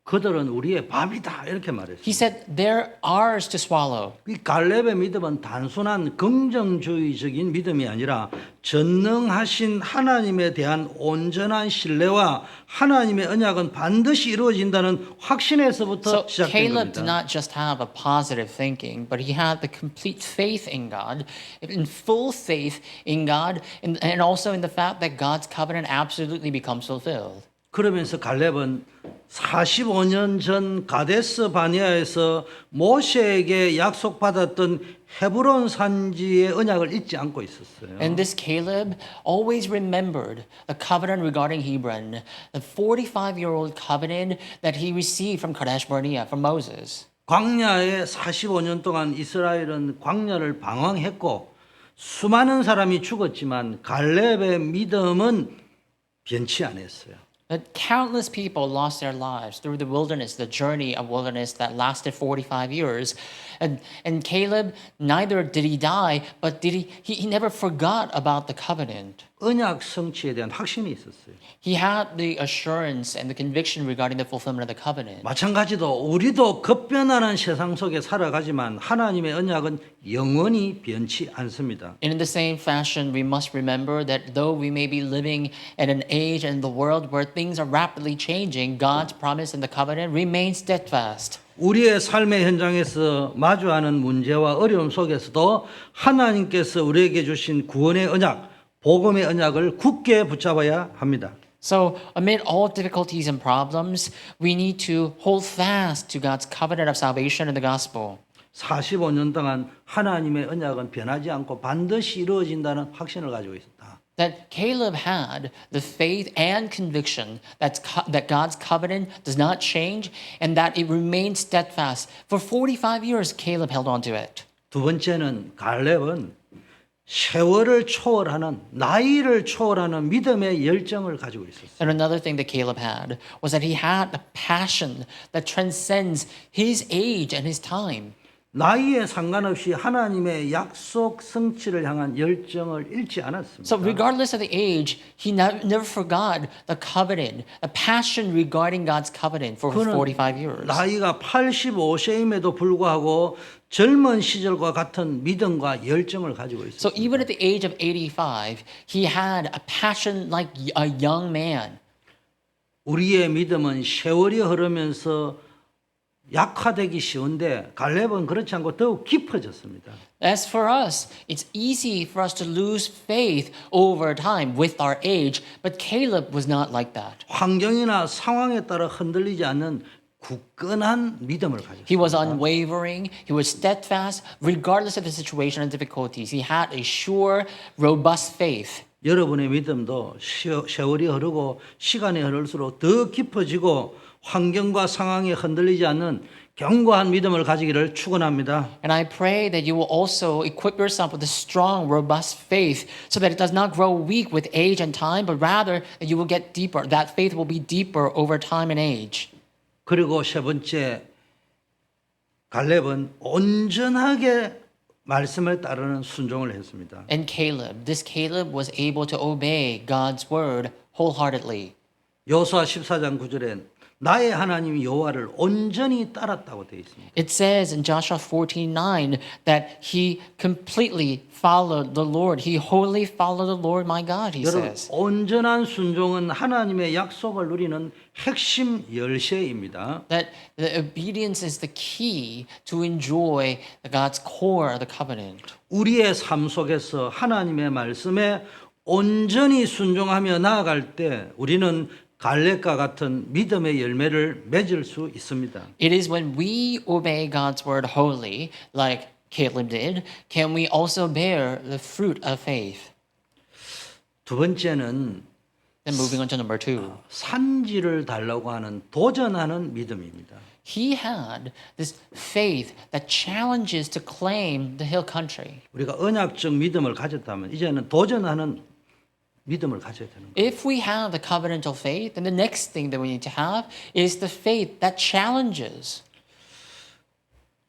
그들은 우리의 밥이다 이렇게 말했습니다. He said, they're ours to swallow. 이 갈렙의 믿음은 단순한 긍정주의적인 믿음이 아니라 전능하신 하나님에 대한 온전한 신뢰와 하나님의 언약은 반드시 이루어진다는 확신에서부터 So 시작된 Caleb did 겁니다. not just have a positive thinking, but he had the complete faith in God, in full faith in God, and also in the fact that God's covenant absolutely becomes fulfilled. 그러면서 갈렙은 45년 전 가데스 바니아에서 모세에게 약속받았던 헤브론 산지의 언약을 잊지 않고 있었어요. And this Caleb always remembered the covenant regarding Hebron, the 45-year-old covenant that he received from Kadesh Barnea, from Moses. 광야에 45년 동안 이스라엘은 광야를 방황했고 수많은 사람이 죽었지만 갈렙의 믿음은 변치 않았어요. That countless people lost their lives through the wilderness, the journey of wilderness that lasted 45 years. And Caleb, neither did he die, but he never forgot about the covenant. 언약 성취에 대한 확신이 있었어요. He had the assurance and the conviction regarding the fulfillment of the covenant. 마찬가지로 우리도 급변하는 세상 속에 살아가지만 하나님의 언약은 영원히 변치 않습니다. And in the same fashion, we must remember that though we may be living in an age and the world where things are rapidly changing, God's promise and the covenant remain steadfast. 우리의 삶의 현장에서 마주하는 문제와 어려움 속에서도 하나님께서 우리에게 주신 구원의 언약, 복음의 언약을 굳게 붙잡아야 합니다. So, amid all difficulties and problems, we need to hold fast to God's covenant of salvation and the gospel. 45년 동안 하나님의 언약은 변하지 않고 반드시 이루어진다는 확신을 가지고 있었다. That Caleb had the faith and conviction that God's covenant does not change and that it remains steadfast. For 45 years, Caleb held on to it. 두 번째는 갈렙은 세월을 초월하는 나이를 초월하는 믿음의 열정을 가지고 있었어요. And another thing that Caleb had was that he had a passion that transcends his age and his time. 나이에 상관없이 하나님의 약속 성취를 향한 열정을 잃지 않았습니다. So regardless of the age, he never forgot the covenant, the passion regarding God's covenant for 45 years. 나이가 85세임에도 불구하고 젊은 시절과 같은 믿음과 열정을 가지고 So 있었습니다. even at the age of 85, he had a passion like a young man. 우리의 믿음은 세월이 흐르면서 약화되기 쉬운데 갈렙은 그렇지 않고 더욱 깊어졌습니다. As for us, it's easy for us to lose faith over time with our age, but Caleb was not like that. 환경이나 상황에 따라 흔들리지 않는 굳건한 믿음을 He was 가졌습니다. unwavering, he was steadfast, regardless of the situation and difficulties. He had a sure, robust faith. 여러분의 믿음도 세월이 흐르고 시간이 흐를수록 더 깊어지고 환경과 상황에 흔들리지 않는 견고한 믿음을 가지기를 축원합니다. And I pray that you will also equip yourself with a strong, robust faith so that it does not grow weak with age and time, but rather that you will get deeper. That faith will be deeper over time and age. 그리고 세 번째 갈렙은 온전하게 말씀을 따르는 순종을 했습니다. And Caleb, this Caleb was able to obey God's word wholeheartedly. 여호수아 14장 9절에 나의 하나님 여호와를 온전히 따랐다고 되어 있습니다. It says in Joshua 14:9 that he completely followed the Lord. He wholly followed the Lord my God, he 여러분, says. 온전한 순종은 하나님의 약속을 누리는 핵심 열쇠입니다. That the obedience is the key to enjoy God's core of the covenant. 우리의 삶 속에서 하나님의 말씀에 온전히 순종하며 나아갈 때 우리는 갈렙과 같은 믿음의 열매를 맺을 수 있습니다. It is when we obey God's word wholly, like Caleb did, can we also bear the fruit of faith. 두 번째는 Then moving on to number 2. 산지를 달라고 하는 도전하는 믿음입니다. He had this faith that challenges to claim the hill country. 우리가 언약적 믿음을 가졌다면 이제는 도전하는 믿음을 가져야 되는 거예요. If we have the covenantal faith, then the next thing that we need to have is the faith that challenges.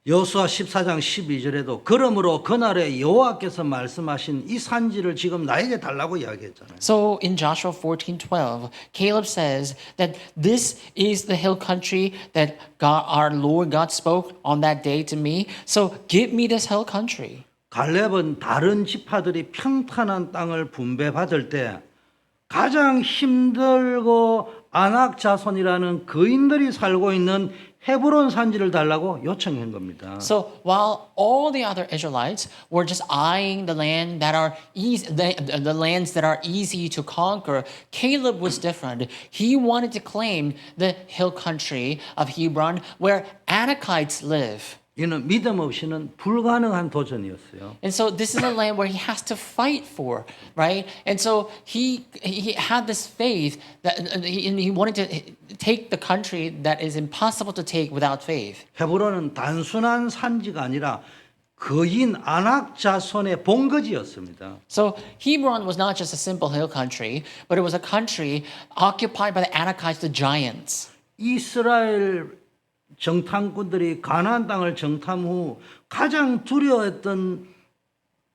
여호수아 14장 12절에도 그러므로 그날에 여호와께서 말씀하신 이 산지를 지금 나에게 달라고 이야기했잖아요. So in Joshua 14:12, Caleb says that this is the hill country that God, our Lord God spoke on that day to me. So give me this hill country. 갈렙은 다른 지파들이 평탄한 땅을 분배받을 때 가장 힘들고 아낙 자손이라는 거인들이 살고 있는 헤브론 산지를 달라고 요청한 겁니다. So while all the other Israelites were just eyeing the land that are easy, the lands that are easy to conquer, Caleb was different. He wanted to claim the hill country of Hebron where Anakites live. 이는 믿음 없이는 불가능한 도전이었어요. And so this is a land where he has to fight for, right? And so he had this faith that he wanted to take the country that is impossible to take without faith. 헤브론은 단순한 산지가 아니라 거인 아낙 자손의 본거지였습니다. So Hebron was not just a simple hill country, but it was a country occupied by the Anakites, the giants. 이스라엘 정탐꾼들이 가나안 땅을 정탐 후 가장 두려워했던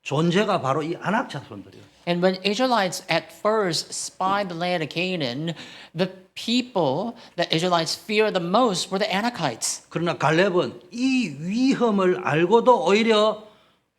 존재가 바로 이 아낙 자손들이에요. And when Israelites at first spied the land of Canaan, the people that Israelites feared the most were the Anakites. 그러나 갈렙은 이 위험을 알고도 오히려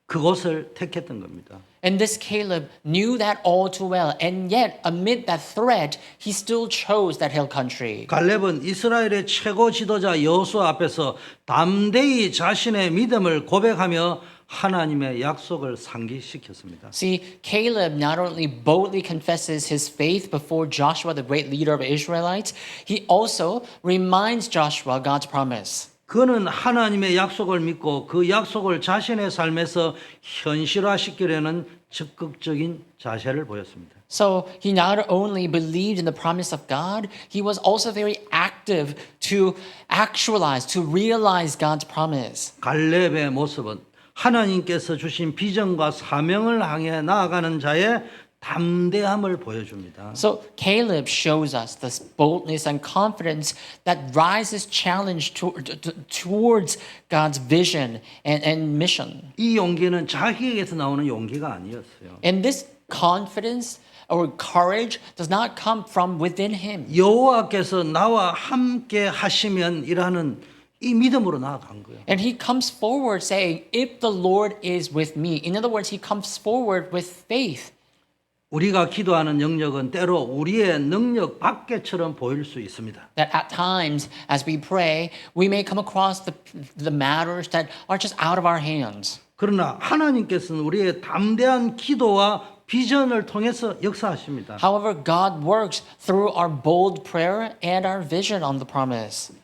그곳을 택했던 겁니다. And this Caleb knew that all too well, and yet amid that threat, he still chose that hill country. 갈렙은 이스라엘의 최고 지도자 여호수아 앞에서 담대히 자신의 믿음을 고백하며 하나님의 약속을 상기시켰습니다. See, Caleb not only boldly confesses his faith before Joshua, the great leader of Israelites, he also reminds Joshua God's promise. 그는 하나님의 약속을 믿고 그 약속을 자신의 삶에서 현실화시키려는 적극적인 자세를 보였습니다. So he not only believed in the promise of God, he was also very active to actualize, to realize God's promise. 갈렙의 모습은 하나님께서 주신 비전과 사명을 향해 나아가는 자의 담대함을 보여줍니다. So Caleb shows us this boldness and confidence that rises challenge towards God's vision and mission. 이 용기는 자기에게서 나오는 용기가 아니었어요. And this confidence or courage does not come from within him. 여호와께서 나와 함께 하시면이라는 이 믿음으로 나아간 거예요. And he comes forward saying, if the Lord is with me. In other words, he comes forward with faith. 우리가 기도하는 영역은 때로 우리의 능력 밖에처럼 보일 수 있습니다. That at times, as we pray, we may come across the matters that are just out of our hands. 그러나 하나님께서는 우리의 담대한 기도와 비전을 통해서 역사하십니다. However, God works through our bold prayer and our vision on the promise.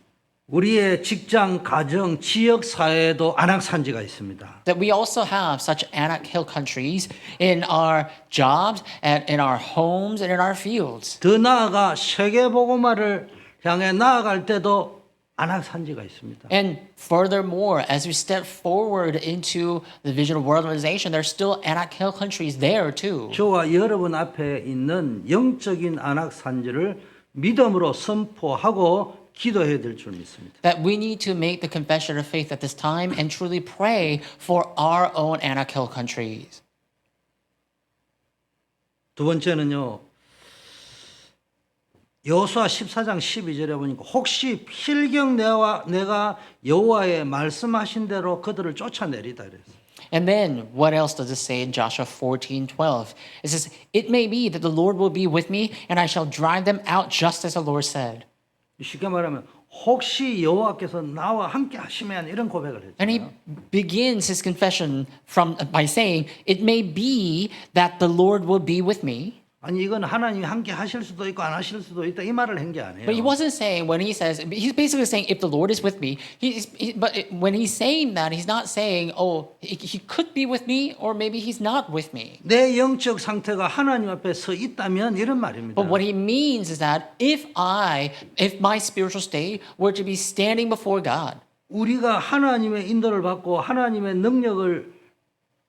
우리의 직장, 가정, 지역 사회에도 안악산지가 있습니다. That we also have such Anak Hill countries in our jobs, and in our homes, and in our fields. 더 나아가 세계 복음화를 향해 나아갈 때도 안악산지가 있습니다. And furthermore, as we step forward into the vision of world organization, there's still Anak Hill countries there too. 저와 여러분 앞에 있는 영적인 안악산지를 믿음으로 선포하고 기도해야 될 줄 믿습니다. That we need to make the confession of faith at this time and truly pray for our own Anak Hill countries. 두 번째는요. 여호수아 14장 12절에 보니까 혹시 필경 내가 여호와의 말씀하신 대로 그들을 쫓아내리다 그랬어요. And then, what else does it say in Joshua 14:12? It says, "It may be that the Lord will be with me, and I shall drive them out just as the Lord said." 쉽게 말하면 혹시 여호와께서 나와 함께 하시면 이런 고백을 And he 했잖아요. begins his confession by saying, "It may be that the Lord will be with me." 아니 이건 하나님이 함께 하실 수도 있고 안 하실 수도 있다 이 말을 한 게 아니에요. But he wasn't saying when he says, he's basically saying, if the Lord is with me. But when he's saying that, he's not saying, oh, he could be with me, or maybe he's not with me. 내 영적 상태가 하나님 앞에 서 있다면 이런 말입니다. But what he means is that if my spiritual state were to be standing before God, 우리가 하나님의 인도를 받고 하나님의 능력을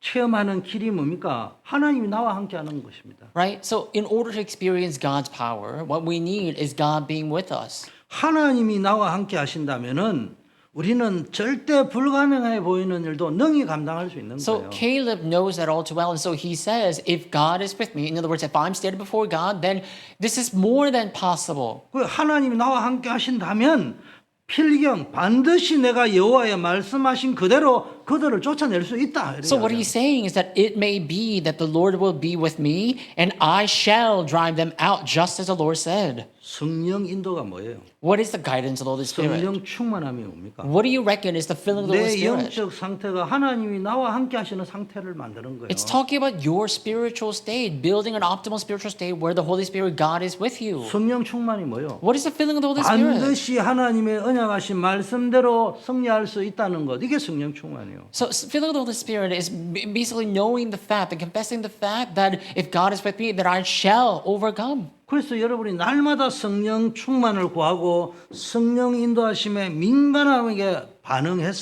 체험하는 길이 뭡니까? 하나님이 나와 함께 하는 것입니다. right? So in order to experience God's power, what we need is God being with us. 하나님이 나와 함께 하신다면은 우리는 절대 불가능해 보이는 일도 능히 감당할 수 있는 So 거예요. Caleb knows that all too well. And so he says, if God is with me, in other words, if I'm standing before God, then this is more than possible. 그 하나님이 나와 함께 하신다면 필경 반드시 내가 여호와의 말씀하신 그대로 그들을 쫓아낼 수 있다. So what he's saying is that it may be that the Lord will be with me and I shall drive them out just as the Lord said. 성령 인도가 뭐예요? What is the guidance of the Holy Spirit? 성령 충만함이 뭡니까? What do you reckon is the filling of the Holy 내 Spirit? 영적 상태가 하나님이 나와 함께 하시는 상태를 만드는 거예요. It's talking about your spiritual state, building an optimal spiritual state where the Holy Spirit, God is with you. 성령 충만이 뭐예요? What is the filling of the Holy Spirit? 반드시 하나님의 언약하신 말씀대로 승리할 수 있다는 것. 이게 성령 충만이에요. So filling of the Holy Spirit is basically knowing the fact and confessing the fact that if God is with me, that I shall overcome. 그래서 여러분이 날마다 성령 충만을 구하고 성령 인도하심에 민감하게 반응해서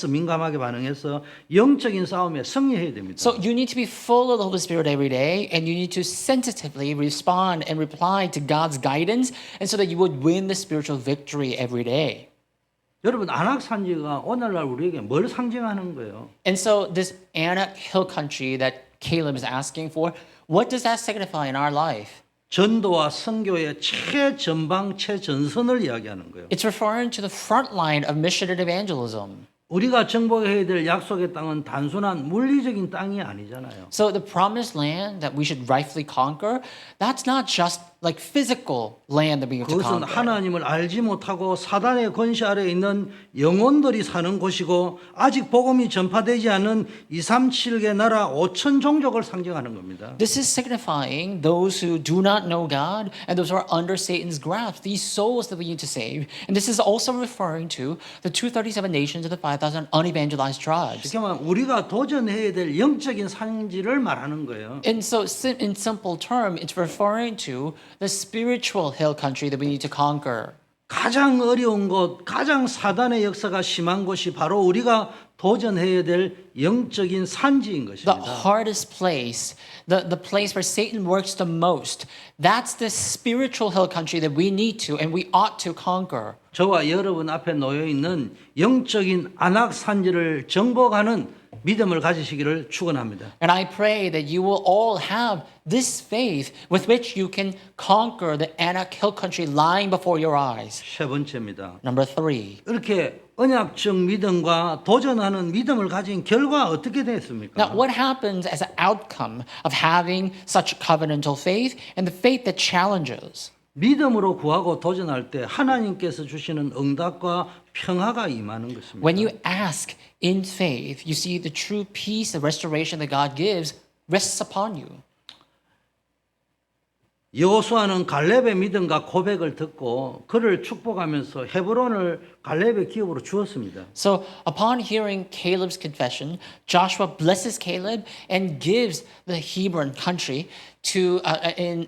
영적인 싸움에 승리해야 됩니다. So you need to be full of the Holy Spirit every day, and you need to sensitively respond and reply to God's guidance, and so that you would win the spiritual victory every day. 여러분 안악산지가 오늘날 우리에게 뭘 상징하는 거예요? And so this Anak hill country that Caleb is asking for, what does that signify in our life? 전도와 선교의 최전방 최전선을 이야기하는 거예요. It's referring to the front line of mission and evangelism. 우리가 정복해야 될 약속의 땅은 단순한 물리적인 땅이 아니잖아요. So the promised land that we should rightfully conquer, that's not just like physical land that we have to 그것은 conquer. 하나님을 알지 못하고 사단의 권세 아래 있는 영혼들이 사는 곳이고 아직 복음이 전파되지 않은 237개 나라 5천 종족을 상징하는 겁니다. This is signifying those who do not know God and those who are under Satan's grasp, these souls that we need to save. And this is also referring to the 237 nations of the 5,000 unevangelized tribes. 쉽게 말하면 우리가 도전해야 될 영적인 산지를 말하는 거예요. And so in simple term, it's referring to the spiritual hill country that we need to conquer. 가장 어려운 곳, 가장 사단의 역사가 심한 곳이 바로 우리가 도전해야 될 영적인 산지인 The 것입니다. hardest place, the place where Satan works the most, that's the spiritual hill country that we need to and we ought to conquer. 저와 여러분 앞에 놓여 있는 영적인 안악 산지를 정복하는 믿음을 가지시기를 축원합니다. And I pray that you will all have this faith with which you can conquer the Anak hill country lying before your eyes. 세 번째입니다. Number 3. 이렇게 언약적 믿음과 도전하는 믿음을 가진 결과 어떻게 됐습니까? Now, what happens as an outcome of having such covenantal faith and the faith that challenges? 믿음으로 구하고 도전할 때 하나님께서 주시는 응답과 평화가 임하는 것입니다. When you ask in faith, you see the true peace and restoration that God gives rests upon you. 여호수아는 갈렙의 믿음과 고백을 듣고 그를 축복하면서 헤브론을 갈렙의 기업으로 주었습니다. So, upon hearing Caleb's confession, Joshua blesses Caleb and gives the Hebron country to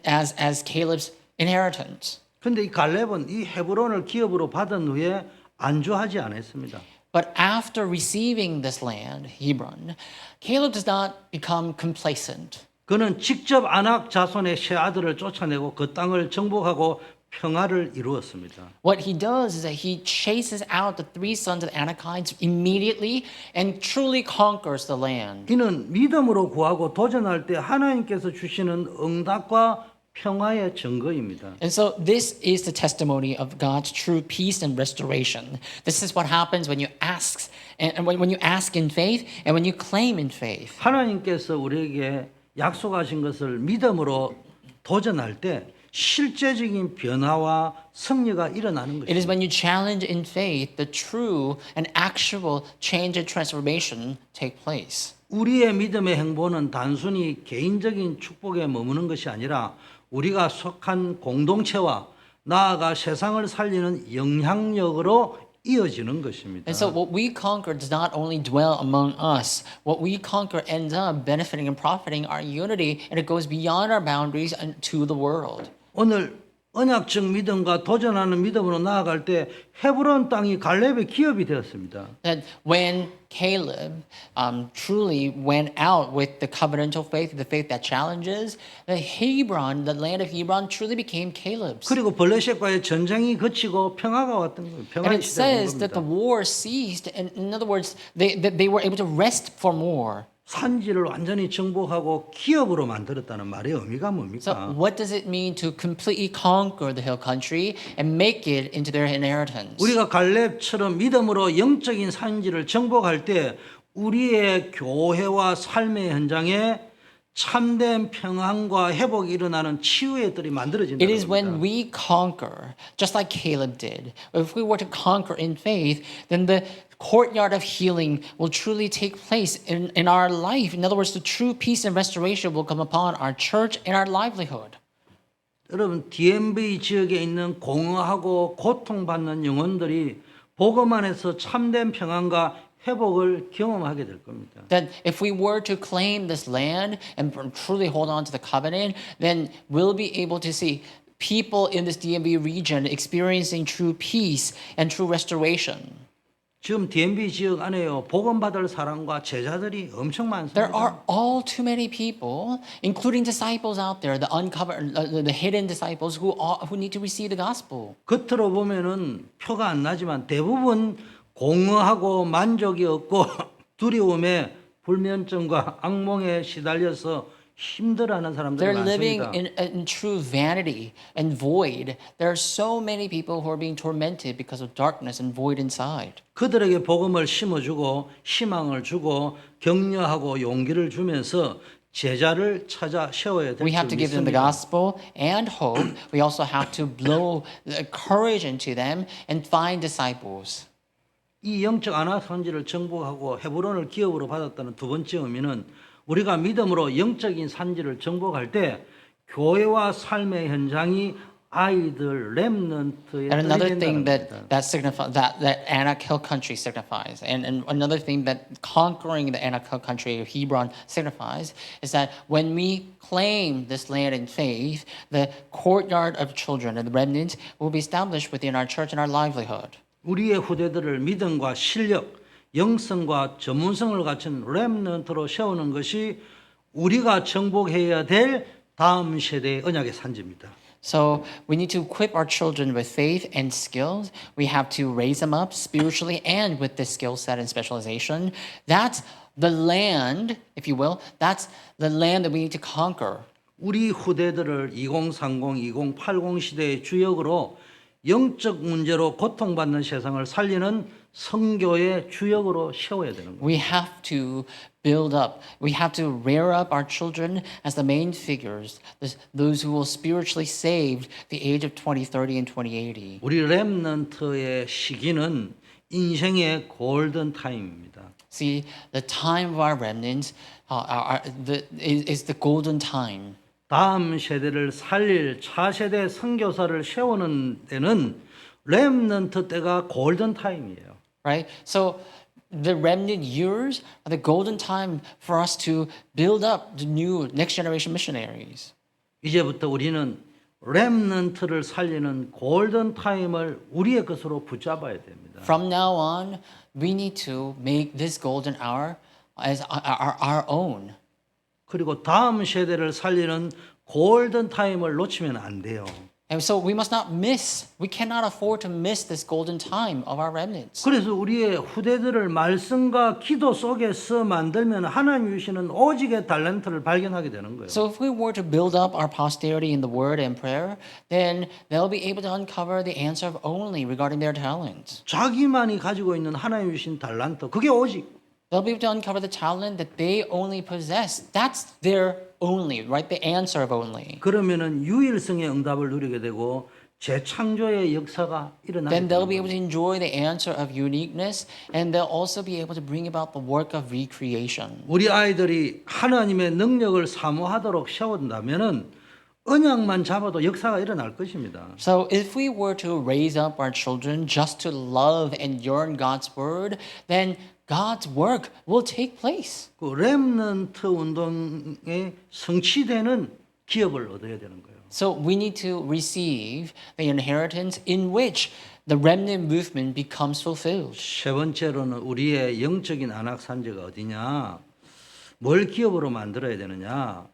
as Caleb's inheritance. 근데 이 갈렙은 이 헤브론을 기업으로 받은 후에 안주하지 않았습니다. But after receiving this land, Hebron, Caleb does not become complacent. 그는 직접 아낙 자손의 세 아들을 쫓아내고 그 땅을 정복하고 평화를 이루었습니다. What he does is that he chases out the 3 sons of the Anakites immediately and truly conquers the land. 이는 믿음으로 구하고 도전할 때 하나님께서 주시는 응답과 평화의 증거입니다. And so this is the testimony of God's true peace and restoration. This is what happens when you ask and when you ask in faith and when you claim in faith. 하나님께서 우리에게 약속하신 것을 믿음으로 도전할 때 실제적인 변화와 승리가 일어나는 It is 것입니다. when you challenge in faith the true and actual change and transformation take place. 우리의 믿음의 행보는 단순히 개인적인 축복에 머무는 것이 아니라 우리가 속한 공동체와 나아가 세상을 살리는 영향력으로 이어지는 것입니다. And so what we conquer does not only dwell among us. What we conquer ends up benefiting and profiting our unity, and it goes beyond our boundaries and to the world. 오늘 언약적 믿음과 도전하는 믿음으로 나아갈 때 헤브론 땅이 갈렙의 기업이 되었습니다. That when Caleb truly went out with the covenantal faith, the faith that challenges, the Hebron, the land of Hebron, truly became Caleb's. 그리고 블레셋과의 전쟁이 그치고 평화가 왔던 거예요. And 평화의 it 시대가 온 says that the 겁니다. war ceased, and in other words, they were able to rest for more. 산지를 완전히 정복하고 기업으로 만들었다는 말의 의미가 So, 뭡니까? what does it mean to completely conquer the hill country and make it into their inheritance? 우리가 갈렙처럼 믿음으로 영적인 산지를 정복할 때 우리의 교회와 삶의 현장에 참된 평안과 회복이 일어나는 치유의 뜰이 만들어진다는 It is when 겁니다. we conquer, just like Caleb did. If we were to conquer in faith, then the courtyard of healing will truly take place in our life. In other words, the true peace and restoration will come upon our church and our livelihood. 여러분 DMV 지역에 있는 공허하고 고통받는 영혼들이 복음 안에서 참된 평안과 회복을 경험하게 될 겁니다. That if we were to claim this land and truly hold on to the covenant, then we'll be able to see people in this DMV region experiencing true peace and true restoration. 지금 DMV 지역 안에요 복음 받을 사람과 제자들이 엄청 There are 많습니다. all too many people, including disciples out there, the uncovered, the hidden disciples who need to receive the gospel. 겉으로 보면은 표가 안 나지만 대부분 공허하고 만족이 없고 두려움에 불면증과 악몽에 시달려서 힘들어하는 사람들이 They're living 많습니다. in true vanity and void. There are so many people who are being tormented because of darkness and void inside. 그들에게 복음을 심어주고 희망을 주고 격려하고 용기를 주면서 제자를 찾아 세워야 될 We have to 줄 give them the 믿습니다. gospel and hope. We also have to blow the courage into them and find disciples. 이 영적 아나선지를 정복하고 헤브론을 기업으로 받았다는 두 번째 의미는 우리가 믿음으로 영적인 산지를 정복할 때 교회와 삶의 현장이 아이들 렘넌트의 And another thing 됩니다. that Anak Hill country signifies, and another thing that conquering the Anak Hill country of Hebron signifies, is that when we claim this land in faith, the courtyard of children and the remnant will be established within our church and our livelihood. 우리의 후대들을 믿음과 실력, 영성과 전문성을 갖춘 렘넌트로 세우는 것이 우리가 정복해야 될 다음 세대의 언약의 산지입니다. So we need to equip our children with faith and skills. We have to raise them up spiritually and with this skill set and specialization. That's the land, if you will, that's the land that we need to conquer. 우리 후대들을 2030, 2080 시대의 주역으로 영적 문제로 고통받는 세상을 살리는 성교의 주역으로 세워야 되는 거예요. We have to build up, we have to rear up our children as the main figures, those who will spiritually save the age of 2030 and 2080. 우리 렘넌트의 시기는 인생의 골든 타임입니다. See, the time of our remnants is the golden time. 다음 세대를 살릴 차세대 선교사를 세우는 때는 렘넌트 때가 골든 타임이에요. Right? So the remnant years are the golden time for us to build up the new next generation missionaries. 이제부터 우리는 렘넌트를 살리는 골든 타임을 우리의 것으로 붙잡아야 됩니다. From now on, we need to make this golden hour as our own. 그리고 다음 세대를 살리는 골든 타임을 놓치면 안 돼요. And so we must not miss, we cannot afford to miss this golden time of our remnants. 그래서 우리의 후대들을 말씀과 기도 속에서 만들면 하나님 주시는 오직의 탤런트를 발견하게 되는 거예요. So if we were to build up our posterity in the word and prayer, then they'll be able to uncover the answer of only regarding their talents. 자기만이 가지고 있는 하나님 주신 탤런트 그게 오직 They'll be able to uncover the talent that they only possess. That's their only, right? The answer of only. 그러면은 유일성의 응답을 누리게 되고 재창조의 역사가 일어나게 Then they'll be 됩니다. able to enjoy the answer of uniqueness, and they'll also be able to bring about the work of recreation. 우리 아이들이 하나님의 능력을 사모하도록 세운다면은 언약만 잡아도 역사가 일어날 것입니다. So if we were to raise up our children just to love and yearn God's word, then God's work will take place. 그 렘넌트 운동의 성취되는 기업을 얻어야 되는 거예요. So we need to receive the inheritance in which the remnant movement becomes fulfilled. 세 번째로는 우리의 영적인 안악산지가 어디냐? 뭘 기업으로 만들어야 되느냐?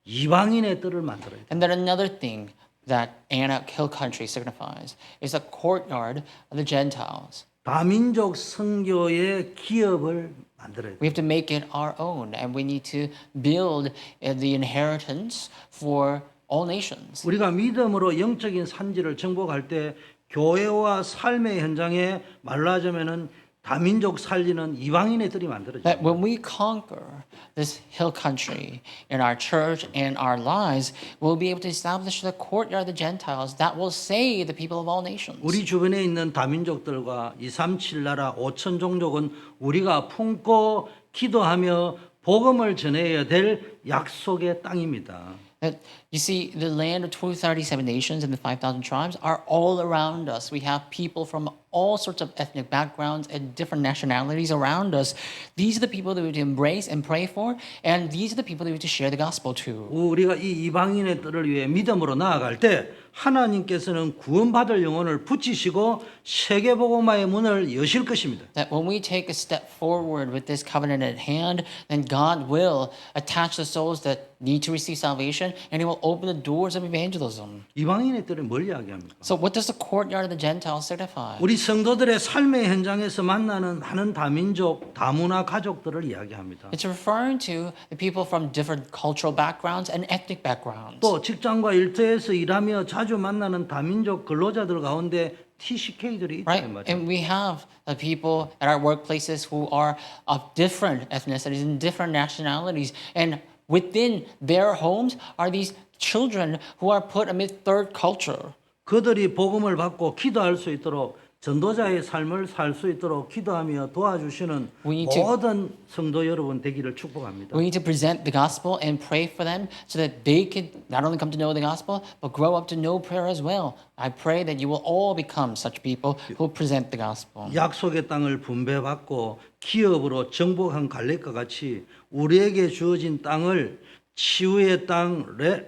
이방인의 뜰을 만들어야 돼. And then another thing that Anak Hill Country signifies is a courtyard of the Gentiles. 다민족 선교의 기업을 만들어야 돼. We have to make it our own, and we need to build the inheritance for all nations. 우리가 믿음으로 영적인 산지를 정복할 때 교회와 삶의 현장에 말로 하자면은 다민족 살리는 이방인의 뜰이 만들어져요. That when we conquer this hill country in our church and our lives, we'll be able to establish the courtyard of the Gentiles that will save the people of all nations. 우리 주변에 있는 다민족들과 237 나라 5천 종족은 우리가 품고 기도하며 복음을 전해야 될 약속의 땅입니다. That you see, the land of 237 nations and the 5,000 tribes are all around us. We have people from all sorts of ethnic backgrounds and different nationalities around us. These are the people that we have to embrace and pray for, and these are the people that we have to share the gospel to. 우리가 이 이방인의 뜰을 위해 믿음으로 나아갈 때 하나님께서는 구원받을 영혼을 붙이시고 세계복음화의 문을 여실 것입니다. That when we take a step forward with this covenant at hand, then God will attach the souls that need to receive salvation, and He will open the doors of evangelism. 이방인의 뜰은 뭘 이야기합니까? So, what does the courtyard of the Gentiles signify? 우리 성도들의 삶의 현장에서 만나는 많은 다민족, 다문화 가족들을 이야기합니다. It's referring to the people from different cultural backgrounds and ethnic backgrounds. 또 직장과 일터에서 일하며 자주 만나는 다민족 근로자들 가운데 TCK들이 있단 Right? 말이에요. And we have people at our workplaces who are of different ethnicities and different nationalities. And within their homes are these children who are put amid third culture. 그들이 복음을 받고 기도할 수 있도록 전도자의 삶을 살 수 있도록 기도하며 도와주시는 We need to- 모든 성도 여러분 되기를 축복합니다. We need to present the gospel and pray for them so that they can not only come to know the gospel, but grow up to know prayer as well. I pray that you will all become such people who present the gospel. 약속의 땅을 분배받고 기업으로 정복한 갈렙과 같이 우리에게 주어진 땅을 치유의 땅,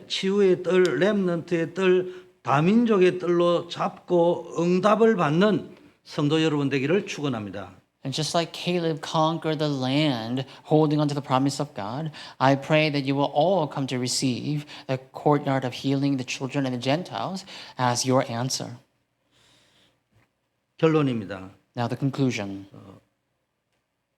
치유의 뜰, 렘넌트의 뜰, 다민족의 뜰로 잡고 응답을 받는 성도 여러분 되기를 축원합니다. And just like Caleb conquered the land holding onto the promise of God, I pray that you will all come to receive the courtyard of healing the children and the Gentiles as your answer. 결론입니다. Now, the conclusion.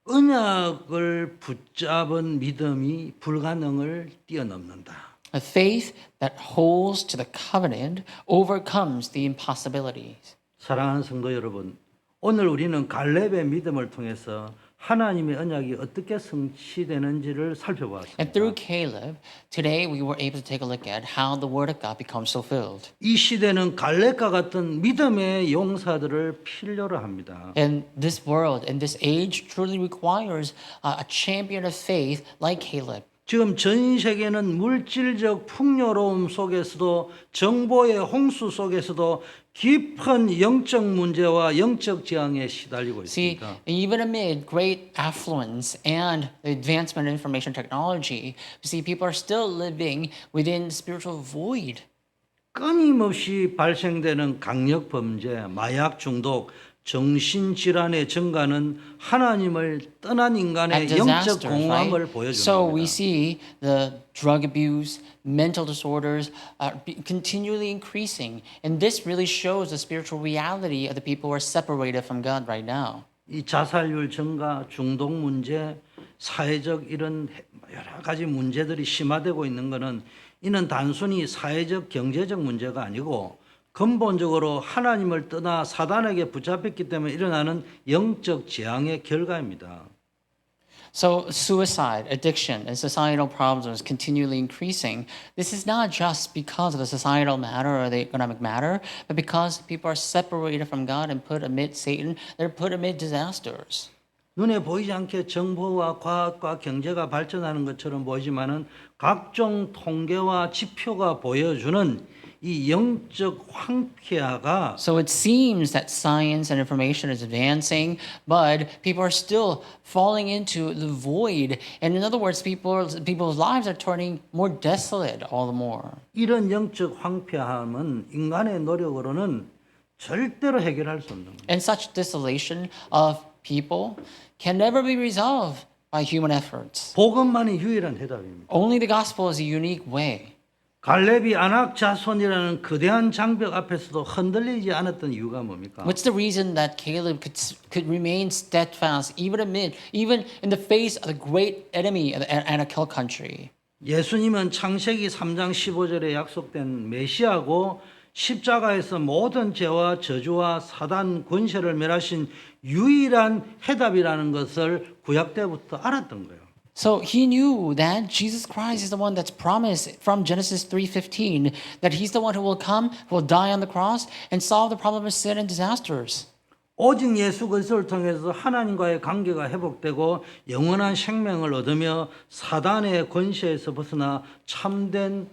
언약을 붙잡은 믿음이 불가능을 뛰어넘는다. A faith that holds to the covenant overcomes the impossibilities. 사랑하는 성도 여러분, 오늘 우리는 갈렙의 믿음을 통해서 하나님의 언약이 어떻게 성취되는지를 살펴보았습니다. And through Caleb, today we were able to take a look at how the word of God becomes fulfilled. 이 시대는 갈렙과 같은 믿음의 용사들을 필요로 합니다. And this world and this age truly requires a champion of faith like Caleb. 지금 전 세계는 물질적 풍요로움 속에서도 정보의 홍수 속에서도 깊은 영적 문제와 영적 재앙에 시달리고 See, 있습니다. even amid great affluence and the advancement of information technology, you see, people are still living within spiritual void. 끊임없이 발생되는 강력 범죄, 마약 중독, 정신질환의 증가는 하나님을 떠난 인간의 And 영적 disasters, 공허함을 right? 보여주는 So we 겁니다. see the drug abuse, mental disorders continually increasing. And this really shows the spiritual reality of the people who are separated from God right now. 이 자살률 증가, 중독 문제, 사회적 이런 여러 가지 문제들이 심화되고 있는 것은 이는 단순히 사회적 경제적 문제가 아니고 근본적으로 하나님을 떠나 사단에게 붙잡혔기 때문에 일어나는 영적 재앙의 결과입니다. So suicide, addiction, and societal problems continually increasing. This is not just because of the societal matter or the economic matter, but because people are separated from God and put amid Satan. They're put amid disasters. 눈에 보이지 않게 정보와 과학과 경제가 발전하는 것처럼 보이지만은 각종 통계와 지표가 보여주는 이 영적 황폐화가 So it seems that science and information is advancing, but people are still falling into the void. And in other words, people's lives are turning more desolate all the more. 이런 영적 황폐함은 인간의 노력으로는 절대로 해결할 수 없는 거예요. And such desolation of people can never be resolved by human efforts. 복음만이 유일한 해답입니다. Only the gospel is a unique way. 갈렙이 아낙 자손이라는 거대한 장벽 앞에서도 흔들리지 않았던 이유가 뭡니까? What's the reason that Caleb could remain steadfast even in the face of the great enemy of the Anakel country? 예수님은 창세기 3장 15절에 약속된 메시아고 십자가에서 모든 죄와 저주와 사단 권세를 멸하신 유일한 해답이라는 것을 구약 때부터 알았던 거예요. So he knew that Jesus Christ is the one that's promised from Genesis 3:15 that he's the one who will come, who will die on the cross and solve the problem of sin and disasters. 오직 예수 그리스도를 통해서 하나님과의 관계가 회복되고 영원한 생명을 얻으며 사단의 권세에서 벗어나 참된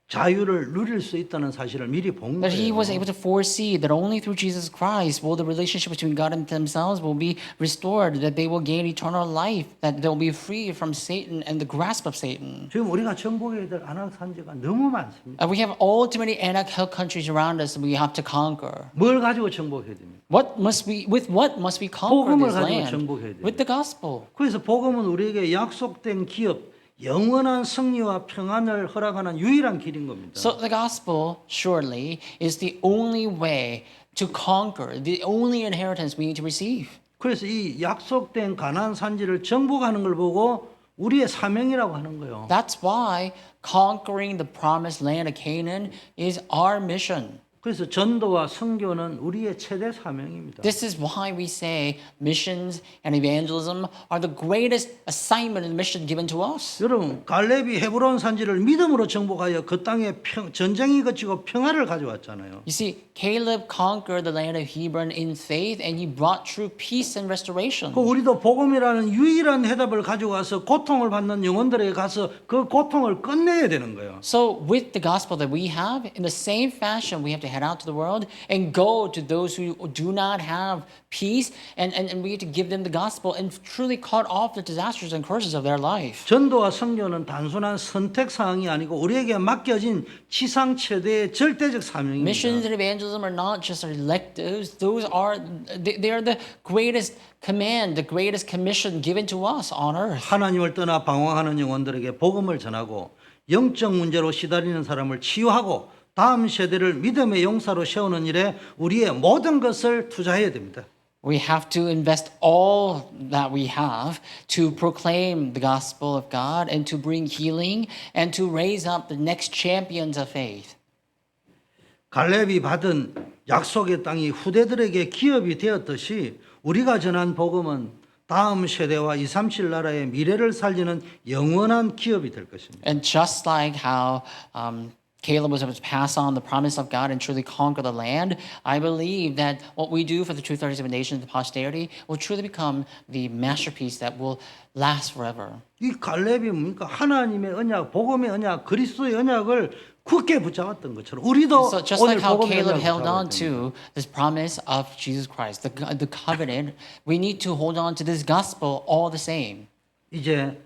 자유를 누릴 수 있다는 사실을 미리 본 That he was 거예요. able to foresee that only through Jesus Christ will the relationship between God and themselves will be restored, that they will gain eternal life, that they'll be free from Satan and the grasp of Satan. 지금 우리가 정복해야 될 아낙 산지가 너무 많습니다. We have all too many Anakel countries around us that we have to conquer. 뭘 가지고 정복해야 됩니까? What must we conquer 복음을 this 가지고 land? 정복해야 돼요. With the gospel. 그래서 복음은 우리에게 약속된 기업, 영원한 승리와 평안을 허락하는 유일한 길인 겁니다. So the gospel surely is the only way to conquer, the only inheritance we need to receive. 그래서 이 약속된 가나안 산지를 정복하는 걸 보고 우리의 사명이라고 하는 거예요. That's why conquering the promised land of Canaan is our mission. 그래서 전도와 선교는 우리의 최대 사명입니다. This is why we say missions and evangelism are the greatest assignment and mission given to us. 여러분, 갈렙이 헤브론 산지를 믿음으로 정복하여 그 땅에 전쟁이 그치고 평화를 가져왔잖아요. You see, Caleb conquered the land of Hebron in faith and he brought true peace and restoration. 그 우리도 복음이라는 유일한 해답을 가지고 와서 고통을 받는 영혼들에게 가서 그 고통을 끝내야 되는 거예요. So with the gospel that we have, in the same fashion, we have to head out to the world and go to those who do not have peace, and we have to give them the gospel and truly cut off the disasters and curses of their life. 전도와 선교는 단순한 선택 사항이 아니고 우리에게 맡겨진 지상 최대의 절대적 사명입니다. Missions and evangelism are not just electives; they are the greatest command, the greatest commission given to us on earth. 하나님을 떠나 방황하는 영혼들에게 복음을 전하고 영적 문제로 시달리는 사람을 치유하고 다음 세대를 믿음의 용사로 세우는 일에 우리의 모든 것을 투자해야 됩니다. We have to invest all that we have to proclaim the gospel of God and to bring healing and to raise up the next champions of faith. 갈렙이 받은 약속의 땅이 후대들에게 기업이 되었듯이 우리가 전한 복음은 다음 세대와 237 나라의 미래를 살리는 영원한 기업이 될 것입니다. And just like how Caleb was able to pass on the promise of God and truly conquer the land, I believe that what we do for the true 37 nations, the posterity, will truly become the masterpiece that will last forever. 이 갈렙이 뭡니까? 하나님의 언약, 복음의 언약, 그리스도의 언약을 굳게 붙잡았던 것처럼 우리도 So just 오늘 like how 복음의 Caleb 언약을 held on 붙잡아야 됩니다. to this promise of Jesus Christ, the covenant, we need to hold on to this gospel all the same. 이제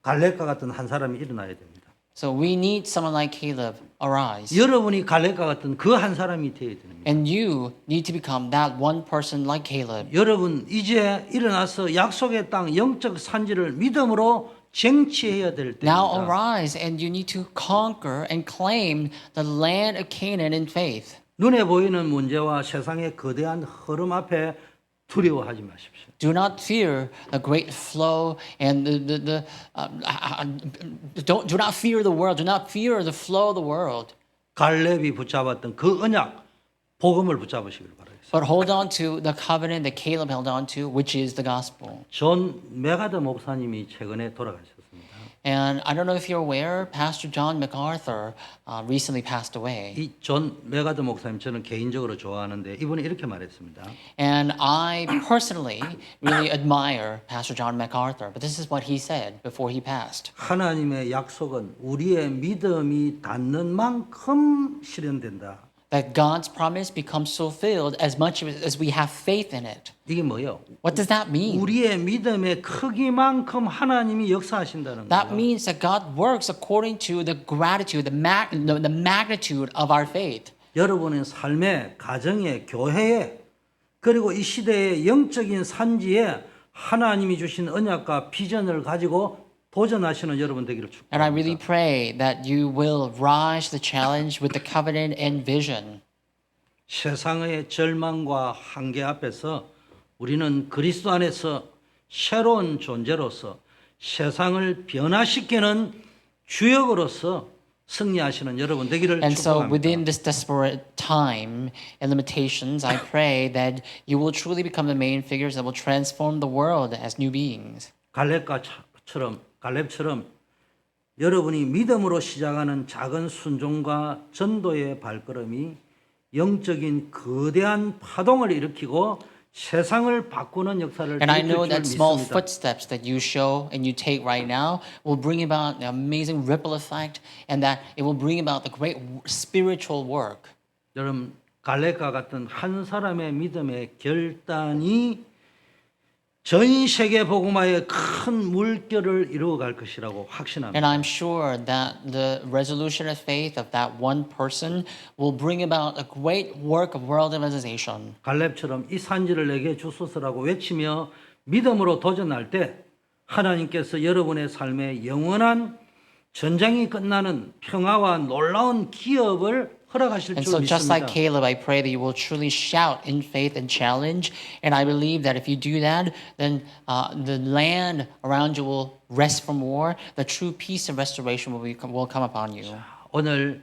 갈렙과 같은 한 사람이 일어나야 됩니다. So we need someone like Caleb arise. 여러분이 갈렙과 같은 그 한 사람이 되어야 됩니다. And you need to become that one person like Caleb. 여러분 이제 일어나서 약속의 땅 영적 산지를 믿음으로 쟁취해야 될 Now 때입니다. arise and you need to conquer and claim the land of Canaan in faith. 눈에 보이는 문제와 세상의 거대한 흐름 앞에 두려워하지 마십시오. Do not fear the great flow and do not fear the world. Do not fear the flow of the world. 갈렙이 붙잡았던 그 언약, 복음을 붙잡으시길 바라겠습니다. But hold on to the covenant that Caleb held on to, which is the gospel. 존 메가더 목사님이 최근에 돌아가셨습니다. And I don't know if you're aware, Pastor John MacArthur recently passed away. 이 존 메가드 목사님 저는 개인적으로 좋아하는데 이분이 이렇게 말했습니다. And I personally really admire Pastor John MacArthur, but this is what he said before he passed. 하나님의 약속은 우리의 믿음이 닿는 만큼 실현된다. That God's promise becomes fulfilled as much as we have faith in it. 이게 뭐예요? What does that mean? 우리의 믿음의 크기만큼 하나님이 역사하신다는 That 거예요. means that God works according to the gratitude, the magnitude of our faith. 여러분의 삶에, 가정에, 교회에 그리고 이 시대의 영적인 산지에 하나님이 주신 언약과 비전을 가지고 도전하시는 여러분 되기를 And I really 축복합니다. pray that you will rise to the challenge with the covenant and vision. 세상의 절망과 한계 앞에서 우리는 그리스도 안에서 새로운 존재로서 세상을 변화시키는 주역으로서 승리하시는 여러분 되기를 And so within 축복합니다. this desperate time and limitations, I pray that you will truly become the main figures that will transform the world as new beings. 갈렙처럼 여러분이 믿음으로 시작하는 작은 순종과 전도의 발걸음이 영적인 거대한 파동을 일으키고 세상을 바꾸는 역사를 And I 일으킬 know 줄 that small 믿습니다. footsteps that you show and you take right now will bring about an amazing ripple effect and that it will bring about the great spiritual work. 여러분 갈렙과 같은 한 사람의 믿음의 결단이 전 세계 복음화에 큰 물결을 이루어갈 것이라고 확신합니다. And I'm sure that the resolution of faith of that one person will bring about a great work of world evangelization. 갈렙처럼 이 산지를 내게 주소서라고 외치며 믿음으로 도전할 때 하나님께서 여러분의 삶에 영원한 전쟁이 끝나는 평화와 놀라운 기업을 허락하실 And 줄 so just like 믿습니다. Caleb, I pray that you will truly shout in faith and challenge. And I believe that if you do that, then the land around you will rest from war. The true peace and restoration will come upon you. 오늘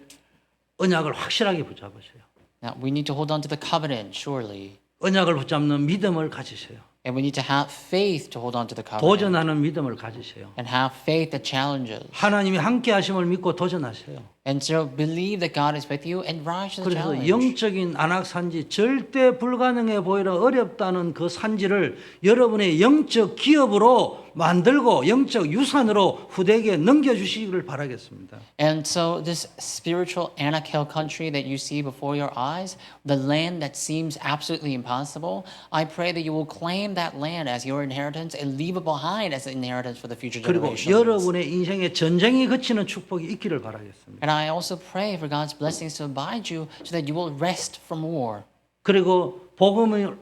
언약을 확실하게 붙잡으세요. Now, we need to hold on to the covenant, surely. 언약을 붙잡는 믿음을 가지세요. And we need to have faith to hold on to the covenant. 도전하는 믿음을 가지세요. And have faith that challenges. 하나님이 함께 하심을 믿고 도전하세요. And so believe that God is with you and rise to the 그래서 challenge. 영적인 안악산지 절대 불가능해 보이는 어렵다는 그 산지를 여러분의 영적 기업으로 만들고 영적 유산으로 후대에게 넘겨주시기를 바라겠습니다. And so this spiritual Anakel country that you see before your eyes, the land that seems absolutely impossible, I pray that you will claim that land as your inheritance and leave it behind as an inheritance for the future 그리고 generations. 여러분의 인생에 전쟁이 그치는 축복이 있기를 바라겠습니다. And I also pray for God's blessings to abide you so that you will rest from war. 그리고 복음을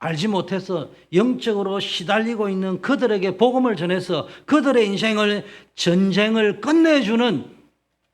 알지 못해서 영적으로 시달리고 있는 그들에게 복음을 전해서 그들의 인생을 전쟁을 끝내주는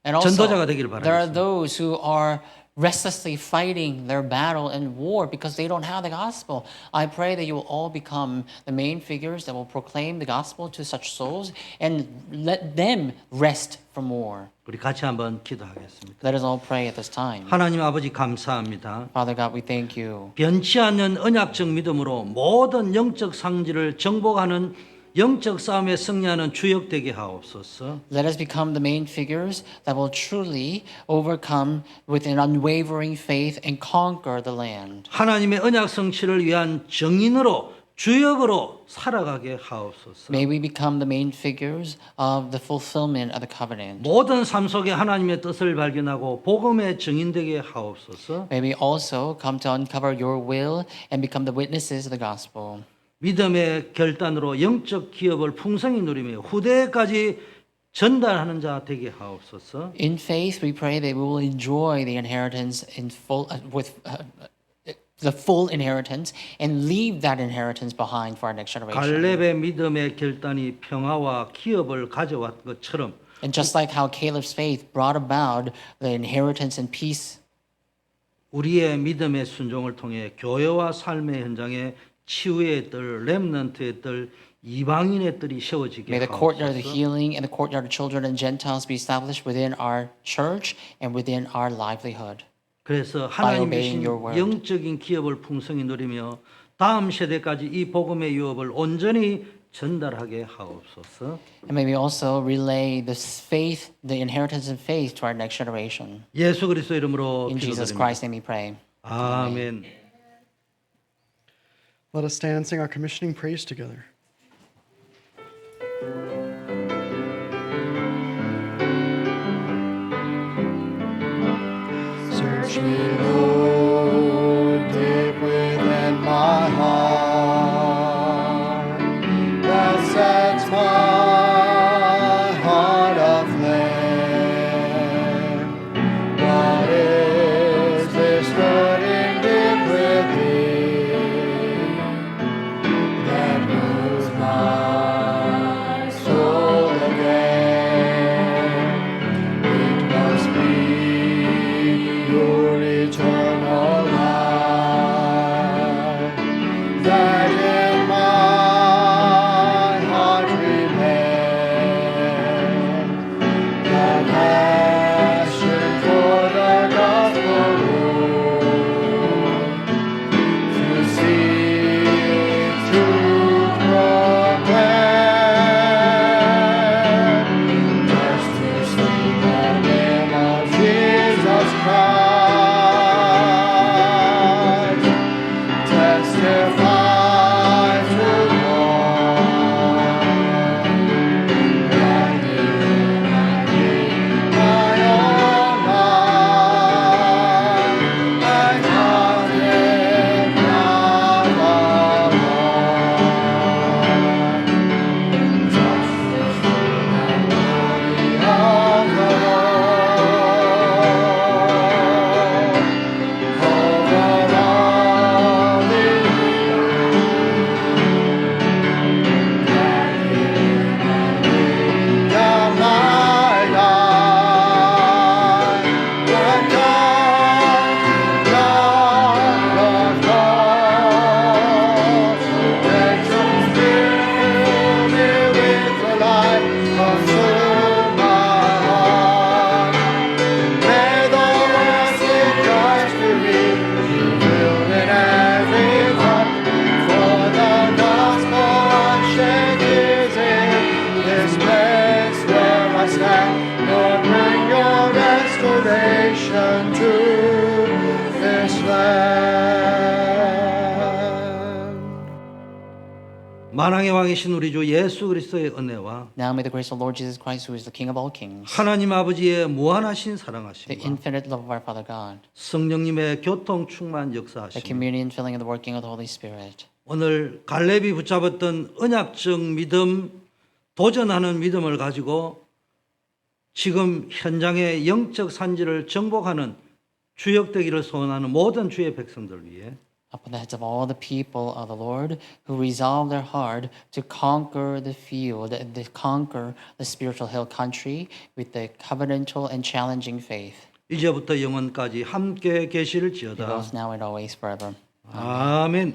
And also, 전도자가 되기를 there are 바라겠습니다. those who are restlessly fighting their battle in war because they don't have the gospel. I pray that you will all become the main figures that will proclaim the gospel to such souls and let them rest from war. 우리 같이 한번 기도하겠습니다. Let us all pray at this time. 하나님 아버지 감사합니다. Father God, we thank you. 변치 않는 언약적 믿음으로 모든 영적 상지를 정복하는 영적 싸움에 승리하는 주역 되게 하옵소서. Let us become the main figures that will truly overcome with an unwavering faith and conquer the land. 하나님의 언약 성취를 위한 정인으로 주역으로 살아가게 하옵소서. May we become the main figures of the fulfillment of the covenant. 모든 삶 속에 하나님의 뜻을 발견하고 복음의 증인되게 하옵소서. May we also come to uncover your will and become the witnesses of the gospel. 믿음의 결단으로 영적 기업을 풍성히 누리며 후대까지 전달하는 자 되게 하옵소서. In faith, we pray that we will enjoy the inheritance in full, the full inheritance and leave that inheritance behind for our next generation. 갈렙의 믿음의 결단이 평화와 기업을 가져왔 것처럼 And just like how Caleb's faith brought about the inheritance and peace, 우리의 믿음의 순종을 통해 교회와 삶의 현장에 치유의 뜰, 렘넌트의 뜰, 이방인의 뜰이 세워지게 may the courtyard of the 하옵소서. healing and the courtyard of children and Gentiles be established within our church and within our livelihood. 그래서 하나님 obeying 주신 your word. 영적인 기업을 풍성히 누리며 다음 세대까지 이 복음의 유업을 온전히 전달하게 하옵소서. And may we also relay this faith, the inheritance of faith, to our next generation. 예수 그리스도 이름으로 In Jesus 기도드립니다. Christ's name we pray. 아멘. Let us stand and sing our commissioning praise together. Search me, Lord, deep within my heart, that sets my heart aflame. What is this burning deep within that moves my soul again? It must be your eternal light that in my heart remains. The passion for the gospel, Lord, to seek, to proclaim, just to speak the name of Jesus Christ, testify to all that even I need my own life, and count it not a loss, just to see the glory of the Lord over all the down my life, when dark falls, let your spirit fill me with the light, consume my heart. May the blessed Christ be revealed in every heart, for the gospel unshaken is in this place where I stand. Lord, bring your restoration to this land. 만왕의 왕이신 우리 주 예수 그리스도의 은혜와 Now may the grace of Lord Jesus Christ, who is the King of all kings, 하나님 아버지의 무한하신 the 사랑하심과 infinite love of our Father God, 성령님의 교통 충만 the 역사하심, communion filling and the working of the Holy Spirit, 오늘 갈렙이 붙잡았던 언약적 믿음, 도전하는 믿음을 가지고 지금 현장의 영적 산지를 정복하는 주역되기를 소원하는 모든 주의 백성들 위해 upon the heads of all the people of the Lord who resolve their heart to conquer the field, to conquer the spiritual hill country with the covenantal and challenging faith, 이제부터 영원까지 함께 be 계실지어다. both now and always forever. 아멘.